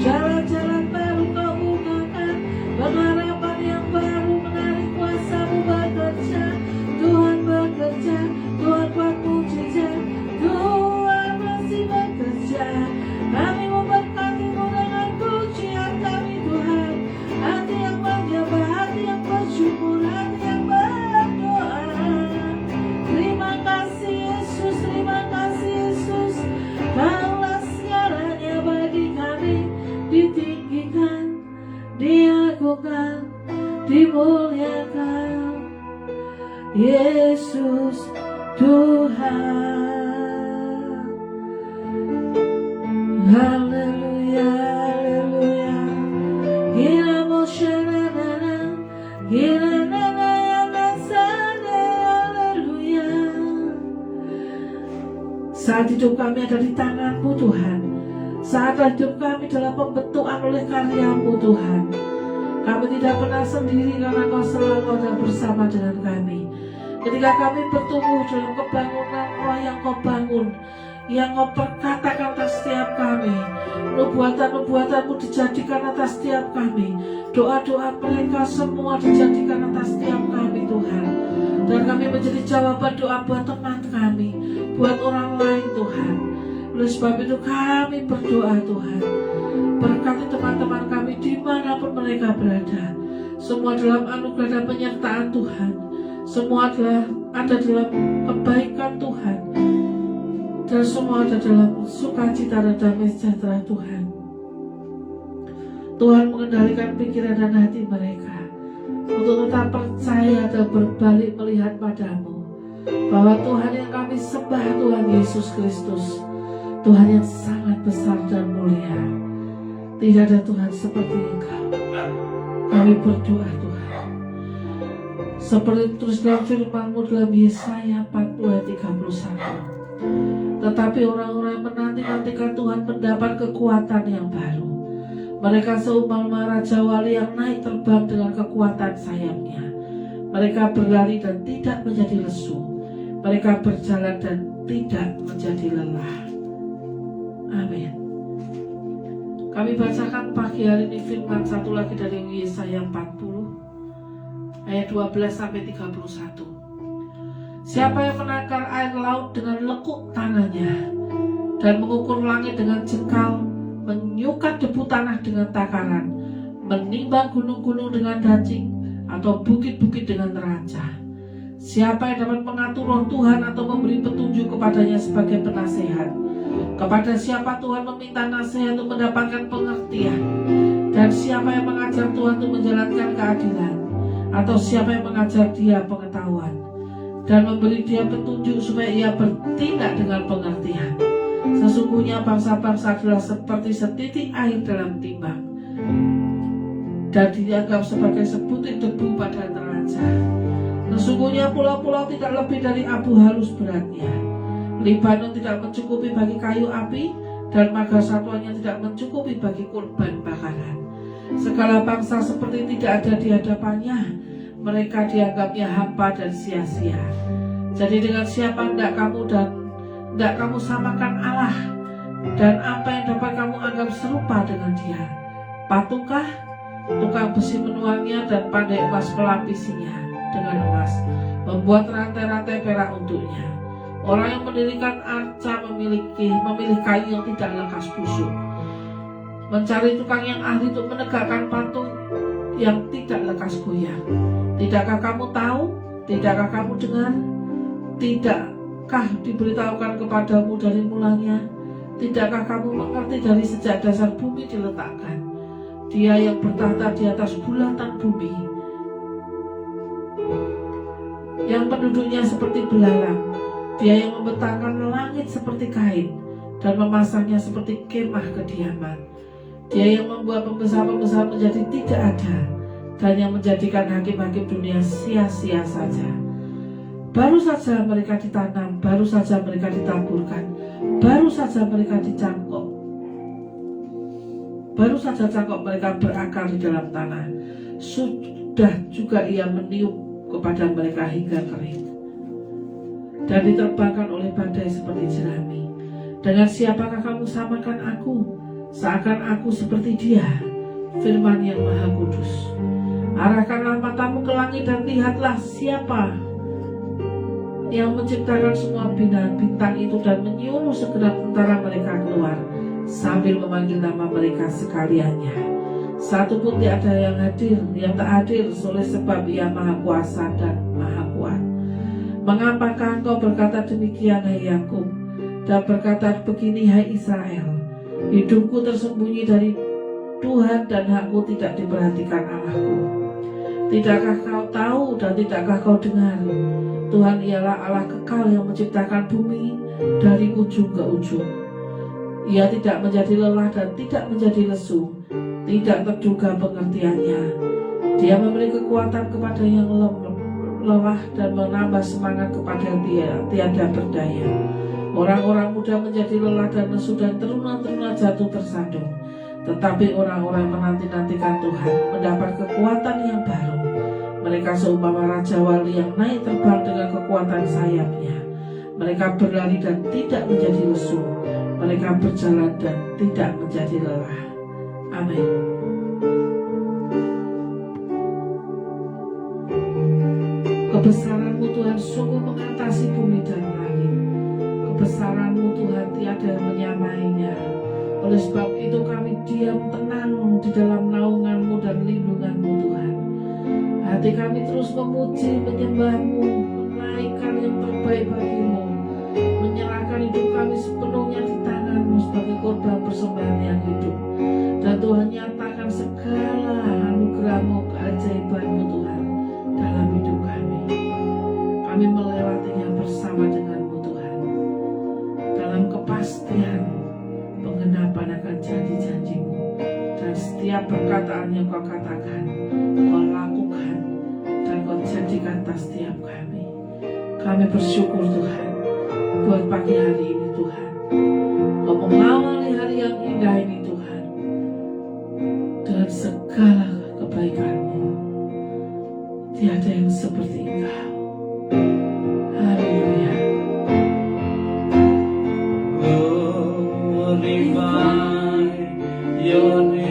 [SPEAKER 2] Jalan-jalan baru Kau bukakan, pengharapan yang baru menarik kuasa-Mu bekerja. Tuhan bekerja, Tuhan buat mujizat, Tuhan masih bekerja. Kami memberkati-Mu dengan pujian kami Tuhan. Hati yang menyembah, hati yang bersyukur, hati yang berdoa. Terima kasih Yesus, terima kasih Yesus. Kaulah segalanya bagi kami, ditinggikan, diagungkan, dimuliakan. Yesus Tuhan. Haleluya, haleluya,
[SPEAKER 1] Saat hidup kami ada di tangan-Mu Tuhan. Saat hidup kami dalam pembentukan oleh karya-Mu Tuhan. Kami tidak pernah sendiri karena Kau selalu ada bersama dengan kami. Ketika kami bertumbuh dalam kebangunan Allah yang Kau bangun, yang Kau perkatakan atas setiap kami, nubuatan-nubuatan-Mu dijadikan atas setiap kami, doa-doa mereka semua dijadikan atas setiap kami Tuhan. Dan kami menjadi jawaban doa buat teman kami, buat orang lain Tuhan. Oleh sebab itu kami berdoa Tuhan, berkati teman-teman kami dimanapun mereka berada. Semua dalam anugerah dan penyertaan Tuhan. Semua ada dalam kebaikan Tuhan. Dan semua ada dalam sukacita dan damai sejahtera Tuhan. Tuhan mengendalikan pikiran dan hati mereka untuk tetap percaya dan berbalik melihat padamu, bahwa Tuhan yang kami sembah Tuhan Yesus Kristus, Tuhan yang sangat besar dan mulia. Tidak ada Tuhan seperti Engkau. Kami berdoa Tuhan, seperti terus dalam firman-Mu dalam Yesaya 40 ayat 31. Tetapi orang-orang yang menanti-nantikan Tuhan mendapat kekuatan yang baru. Mereka seumpama raja wali yang naik terbang dengan kekuatan sayapnya. Mereka berlari dan tidak menjadi lesu. Mereka berjalan dan tidak menjadi lelah. Amin. Kami bacakan pagi hari ini firman satu lagi dari Yesaya 40 ayat 12 sampai 31. Siapa yang menangkal air laut dengan lekuk tangannya dan mengukur langit dengan jengkal, menyukat debu tanah dengan takaran, menimbang gunung-gunung dengan dacing atau bukit-bukit dengan neraca. Siapa yang dapat mengatur roh Tuhan atau memberi petunjuk kepadanya sebagai penasehat? Kepada siapa Tuhan meminta nasihat untuk mendapatkan pengertian? Dan siapa yang mengajar Tuhan untuk menjalankan keadilan? Atau siapa yang mengajar dia pengetahuan dan memberi dia petunjuk supaya ia bertindak dengan pengertian? Sesungguhnya bangsa-bangsa adalah seperti setitik air dalam timbang dan dianggap sebagai sebutir debu pada neraca. Sesungguhnya pulau-pulau tidak lebih dari abu halus beratnya. Libanon tidak mencukupi bagi kayu api, dan marga satuannya tidak mencukupi bagi kurban bakaran. Segala bangsa seperti tidak ada di hadapannya. Mereka dianggapnya hampa dan sia-sia. Jadi dengan siapa hendak kamu samakan Allah? Dan apa yang dapat kamu anggap serupa dengan dia? Patungkah tukang besi menuangnya dan pandai emas melapisinya dengan emas, membuat rantai-rantai perak untuknya? Orang yang mendirikan arca memilih kayu yang tidak lekas busuk, mencari tukang yang ahli untuk menegakkan patung yang tidak lekas goyah. Tidakkah kamu tahu? Tidakkah kamu dengar? Tidakkah diberitahukan kepadamu dari mulanya? Tidakkah kamu mengerti dari sejak dasar bumi diletakkan? Dia yang bertahta di atas bulatan bumi, yang penduduknya seperti belalang. Dia yang membentangkan langit seperti kain dan memasangnya seperti kemah kediaman. Dia yang membuat pembesar-pembesar menjadi tidak ada dan yang menjadikan hakim-hakim dunia sia-sia saja. Baru saja mereka ditanam, baru saja mereka ditaburkan, baru saja mereka dicangkok, baru saja cangkok mereka berakar di dalam tanah. Sudah juga ia meniup kepada mereka hingga kering dan diterbangkan oleh badai seperti jerami. Dengan siapakah kamu samakan aku? Seakan aku seperti dia, firman yang maha kudus. Arahkanlah matamu ke langit dan lihatlah siapa yang menciptakan semua bintang itu dan menyuruh segenap tentara mereka keluar sambil memanggil nama mereka sekaliannya. Satu pun tidak ada yang hadir, yang tak hadir oleh sebab ia maha kuasa dan maha kuat. Mengapakah engkau berkata demikian, hai Yakub, dan berkata begini, hai Israel? Hidupku tersembunyi dari Tuhan dan hakku tidak diperhatikan Allahku. Tidakkah kau tahu dan tidakkah kau dengar? Tuhan ialah Allah kekal yang menciptakan bumi dari ujung ke ujung. Ia tidak menjadi lelah dan tidak menjadi lesu, tidak terduga pengertiannya. Dia memberi kekuatan kepada yang lelah dan menambah semangat kepada dia tiada berdaya. Orang-orang muda menjadi lelah dan lesu dan teruna-teruna jatuh tersandung. Tetapi orang-orang menanti-nantikan Tuhan mendapat kekuatan yang baru. Mereka seumpama Raja Wali yang naik terbang dengan kekuatan sayapnya. Mereka berlari dan tidak menjadi lesu. Mereka berjalan dan tidak menjadi lelah. Amin. Kebesaran-Mu Tuhan sungguh mengatasi bumi dan langit. Kebesaran-Mu Tuhan tiada yang menyamainya. Oleh sebab itu kami diam tenang di dalam naungan-Mu dan lindungan-Mu Tuhan. Hati kami terus memuji, menyembah-Mu, menaikkan yang terbaik bagi-Mu, menyerahkan hidup kami sepenuhnya di tangan-Mu sebagai korban persembahan yang hidup. Dan Tuhan nyatakan segala anugerah-Mu, keajaiban-Mu Tuhan dalam hidup kami. Kami melewatinya bersama dengan-Mu Tuhan, dalam kepastian penggenapan akan janji-janji-Mu, dan setiap perkataan yang Kau katakan, Kau lakukan, dan Kau jadikan atas setiap kami. Kami bersyukur Tuhan buat pagi hari ini Tuhan. Kau mengawali hari yang indah ini Tuhan dengan segala kebaikan-Mu. Tiada yang seperti Engkau. Haleluya.
[SPEAKER 2] Glorify your name.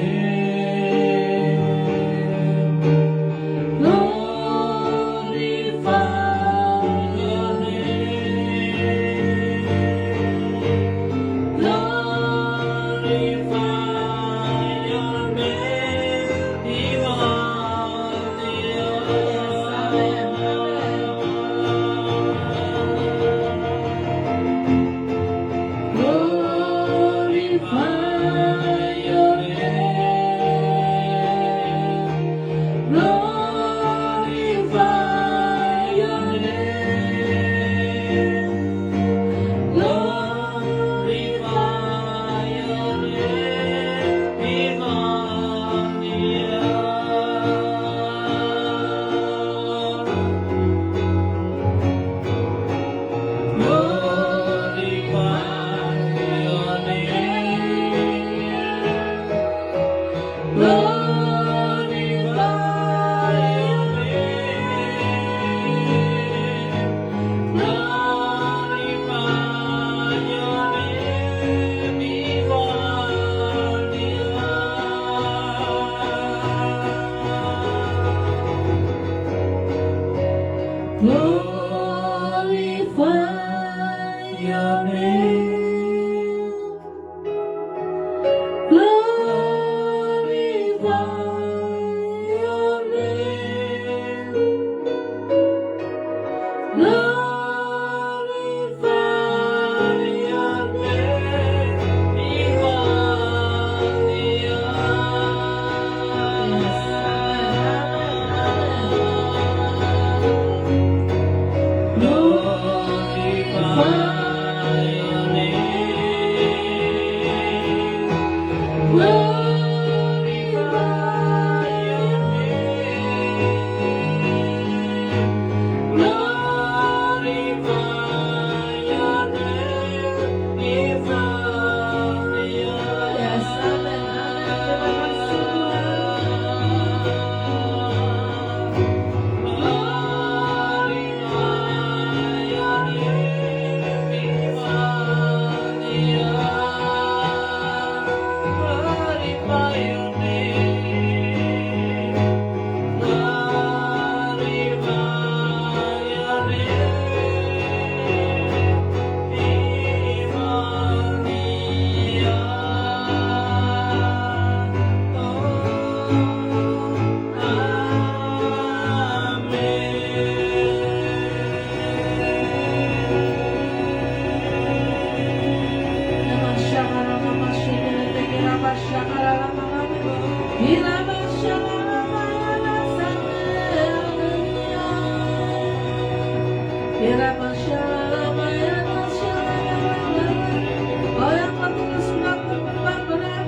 [SPEAKER 1] Oh yang tertulis sudah berkorban berat,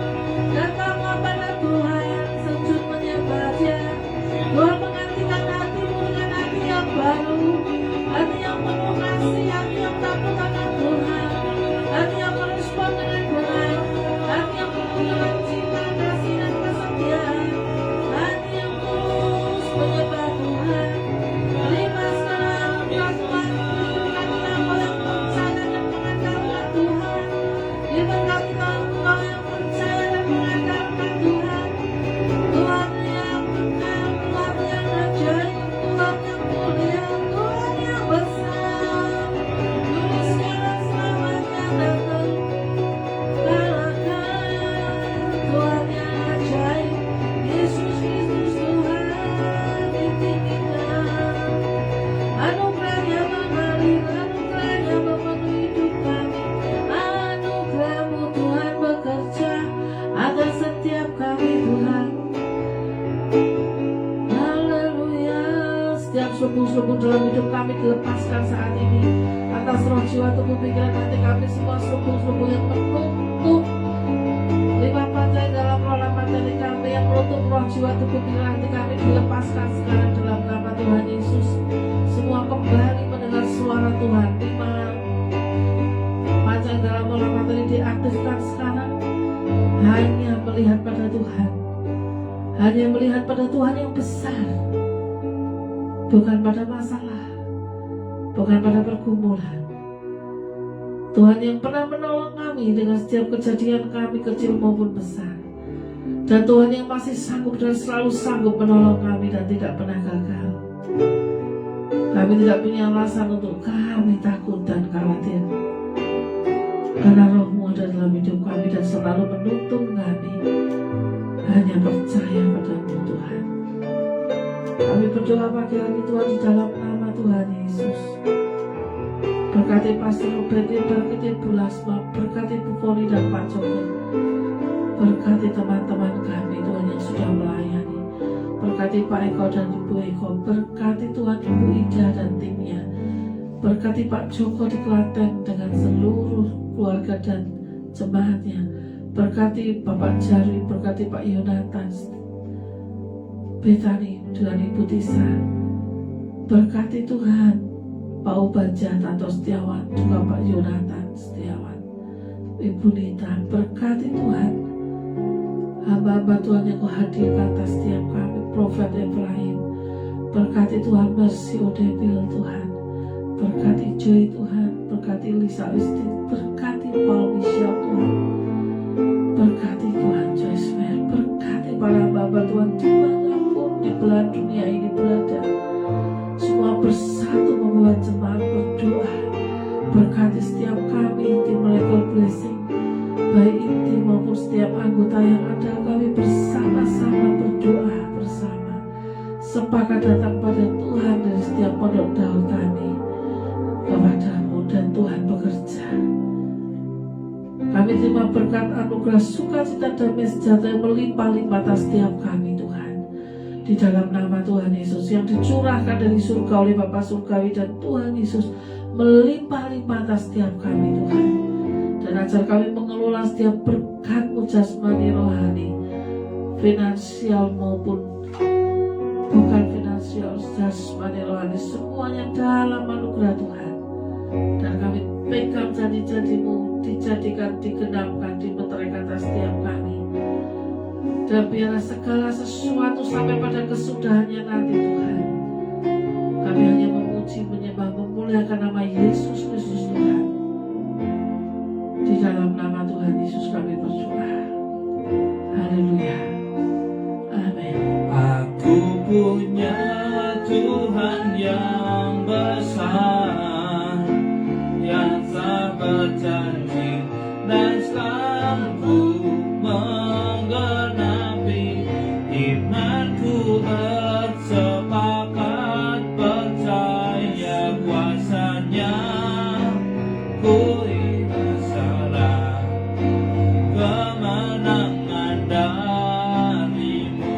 [SPEAKER 1] datanglah pada Tuhan yang sejuk selubung-selubung dalam hidup kami dilepaskan saat ini. Atas roh, jiwa, tubuh, pikiran, hati kami, semua selubung-selubung yang menutup lima pantai dalam roh materi kami, yang menutup roh, jiwa, tubuh, pikiran, hati kami, dilepaskan sekarang dalam nama Tuhan Yesus. Semua kembali mendengar suara Tuhan. Lima pantai dalam roh materi diaktifkan sekarang. Hanya melihat pada Tuhan, hanya melihat pada Tuhan yang besar, bukan pada masalah, bukan pada pergumulan. Tuhan yang pernah menolong kami dengan setiap kejadian kami kecil maupun besar, dan Tuhan yang masih sanggup dan selalu sanggup menolong kami dan tidak pernah gagal. Kami tidak punya alasan untuk kami takut dan khawatir, karena Roh-Mu ada dalam hidup kami dan selalu menuntun kami hanya percaya padamu Tuhan. Kami berdoa pagi hari Tuhan di dalam nama Tuhan Yesus. Berkati Pastor Robert, berkati Bu Lasma, berkati Bu Poli dan Pak Joko. Berkati teman-teman kami Tuhan yang sudah melayani. Berkati Pak Eko dan Ibu Eko. Berkati Tuhan Ibu Ida dan timnya. Berkati Pak Joko di Klaten dengan seluruh keluarga dan jemaatnya. Berkati Bapak Jari, berkati Pak Yonatan Betani dengan Ibu Tisa. Berkati Tuhan Pak Ubaja, Tanto Setiawan, juga Pak Yonatan Setiawan, Ibu Nita. Berkati Tuhan hamba-hamba Tuhan yang Kau hadirkan atas setiap kami, Prophet Ibrahim. Berkati Tuhan Mercy Odebil Tuhan. Berkati Joy Tuhan, berkati Lisa Listi, berkati Paul Michelle Tuhan. Berkati Tuhan Joyce Mer, berkati para hamba Tuhan dimanapun di belahan dunia ini berada. Semua bersatu membawa jemaat berdoa. Berkati setiap kami tim Miracle Blessing, baik inti maupun setiap anggota yang ada. Kami bersama-sama berdoa bersama, sepakat datang pada Tuhan dari setiap pondok daun kami kepadamu, dan Tuhan bekerja. Kami terima berkat anugerah sukacita damai sejahtera yang melimpah-limpah atas setiap kami Tuhan, di dalam nama Tuhan Yesus yang dicurahkan dari surga oleh Bapa Surgawi, dan Tuhan Yesus melimpah-limpah atas setiap kami Tuhan. Dan ajar kami mengelola setiap berkat-Mu jasmani rohani, finansial maupun bukan finansial, jasmani rohani, semuanya dalam anugerah Tuhan. Dan kami pegang janji-janji-Mu, dijadikan, digenapkan, dimeteraikan atas setiap kami. Dan biarlah segala sesuatu sampai pada kesudahannya nanti Tuhan, kami hanya memuji, menyembah, memuliakan nama Yesus Kristus Tuhan. Di dalam nama Tuhan Yesus kami berdoa. Haleluya. Amin.
[SPEAKER 2] Aku punya Tuhan yang besar, yang tak berjanji dan selalu menggenapi. Imanku bersepakat percaya kuasa-Nya. Ku berserah kemenangan dari-Mu.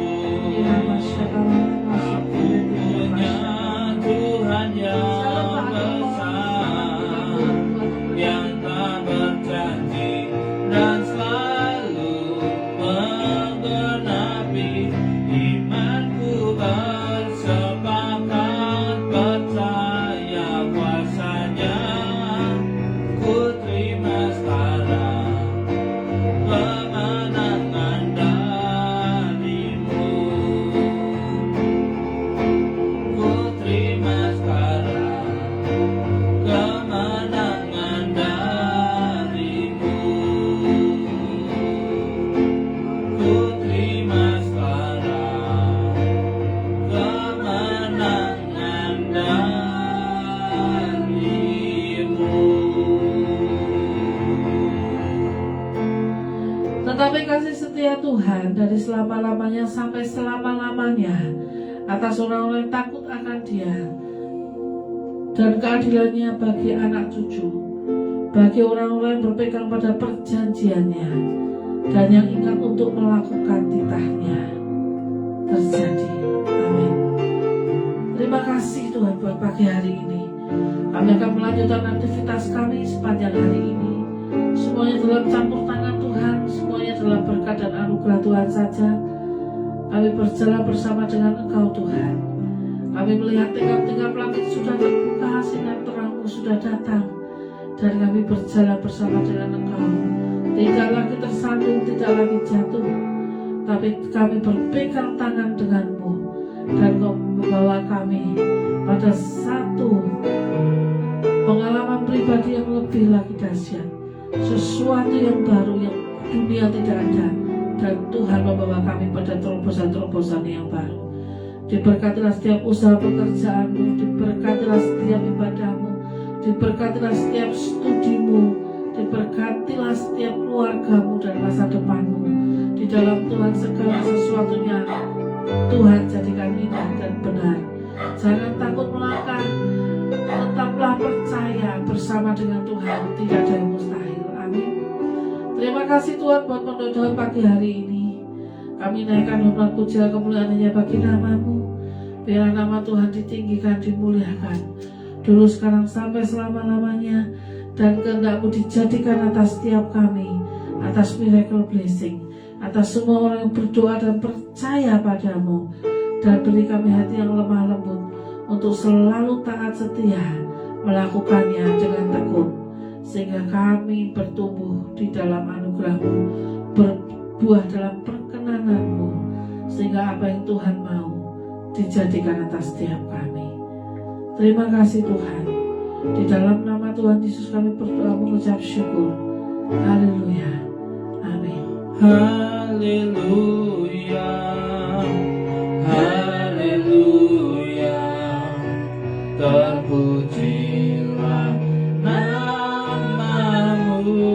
[SPEAKER 2] Aku punya Tuhan yang besar, yang tak berjanji dan selalu menggenapi. Imanku bersepakat percaya kuasa-Nya. Ku terima sekarang kemenangan dari-Mu. Ku terima sekarang kemenangan dari-Mu. Ku terima sekarang kemenangan dari-Mu.
[SPEAKER 1] Tetapi kasih setia Tuhan dari selama-lamanya sampai selama-lamanya atas orang-orang yang takut akan Dia, dan keadilannya bagi anak cucu, bagi orang-orang yang berpegang pada perjanjiannya dan yang ingat untuk melakukan titahnya, terjadi. Amin. Terima kasih Tuhan. pagi hari ini. Kami akan melanjutkan aktivitas kami sepanjang hari ini. Semuanya dalam campur tangan Tuhan, semuanya dalam berkat dan anugerah Tuhan saja. Kami berjalan bersama dengan Engkau Tuhan. Kami melihat tingkap-tingkap langit sudah terbuka, sinar terang-Mu sudah datang, dan kami berjalan bersama dengan Engkau. Tidak lagi tersandung, tidak lagi jatuh, tapi kami berpegang tangan dengan-Mu, dan Kau membawa kami pada satu pengalaman pribadi yang lebih lagi dahsyat, sesuatu yang baru yang dunia tidak ada, dan Tuhan membawa kami pada terobosan-terobosan yang baru. Diberkatilah setiap usaha pekerjaan-Mu, diberkatilah setiap ibadah-Mu, diberkatilah setiap studimu, diberkatilah setiap keluarga-Mu dan masa depan-Mu. Di dalam Tuhan segala sesuatunya Tuhan jadikan indah dan benar. Jangan takut melangkah, tetaplah percaya bersama dengan Tuhan. Tidak ada yang mustahil. Amin. Terima kasih Tuhan buat pendoa pagi hari ini. Kami naikkan hormat puja kemuliaan hanya bagi nama-Mu. Biar nama Tuhan ditinggikan, dimuliakan, dulu sekarang sampai selama-lamanya. Dan kehendak-Mu dijadikan atas setiap kami, atas miracle blessing, atas semua orang yang berdoa dan percaya pada-Mu. Dan beri kami hati yang lemah lembut untuk selalu taat setia melakukannya dengan tekun, sehingga kami bertumbuh di dalam anugerah-Mu, berbuah dalam perkenanan-Mu, sehingga apa yang Tuhan mau dijadikan atas setiap kami. Terima kasih Tuhan. Di dalam nama Tuhan Yesus kami berdoa mengucap syukur. Haleluya. Amin.
[SPEAKER 2] Haleluya, haleluya, terpujilah nama-Mu,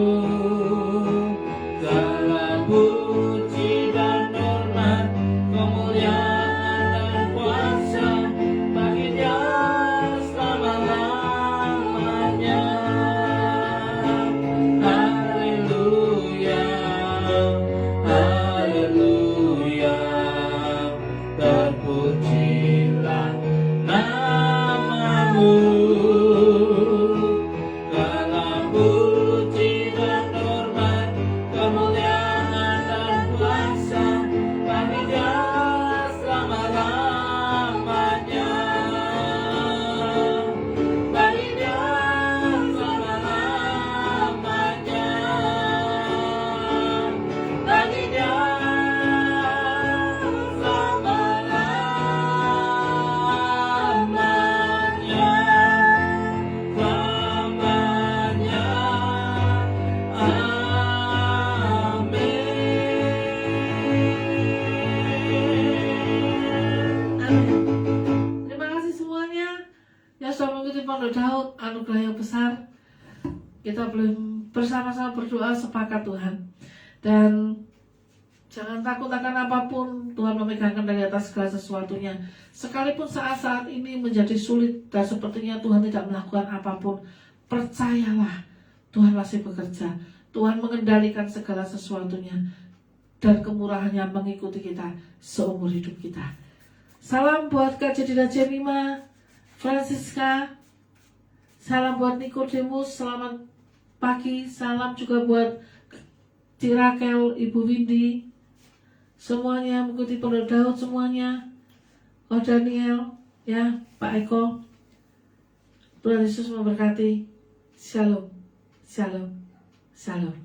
[SPEAKER 2] segala puji dan hormat, kemuliaan dan kuasa bagi Dia selama-lamanya. Haleluya, haleluya, terpujilah nama-Mu, segala puji dan hormat, kemuliaan dan kuasa bagi Dia selama-lamanya. Bagi Dia selama-lamanya. Bagi Dia selama-lamanya. Selamanya. Amin.
[SPEAKER 1] Terima kasih semuanya yang sudah mengikuti Pondok Daud, anugerah yang besar. Kita boleh bersama-sama berdoa sepakat Tuhan. Dan jangan takut akan apapun, Tuhan memegangkan dari atas segala sesuatunya. Sekalipun saat-saat ini menjadi sulit dan sepertinya Tuhan tidak melakukan apapun, percayalah Tuhan masih bekerja. Tuhan mengendalikan segala sesuatunya, dan kemurahannya mengikuti kita seumur hidup kita. Salam buat Kak Jedida Jemima, Francisca. Salam buat Nikodemus, selamat pagi. Salam juga buat Cirakel, Ibu Windy. Semuanya mengikuti Pondok Daud semuanya. Oh Daniel, ya Pak Eko. Tuhan Yesus memberkati. Shalom, shalom, shalom.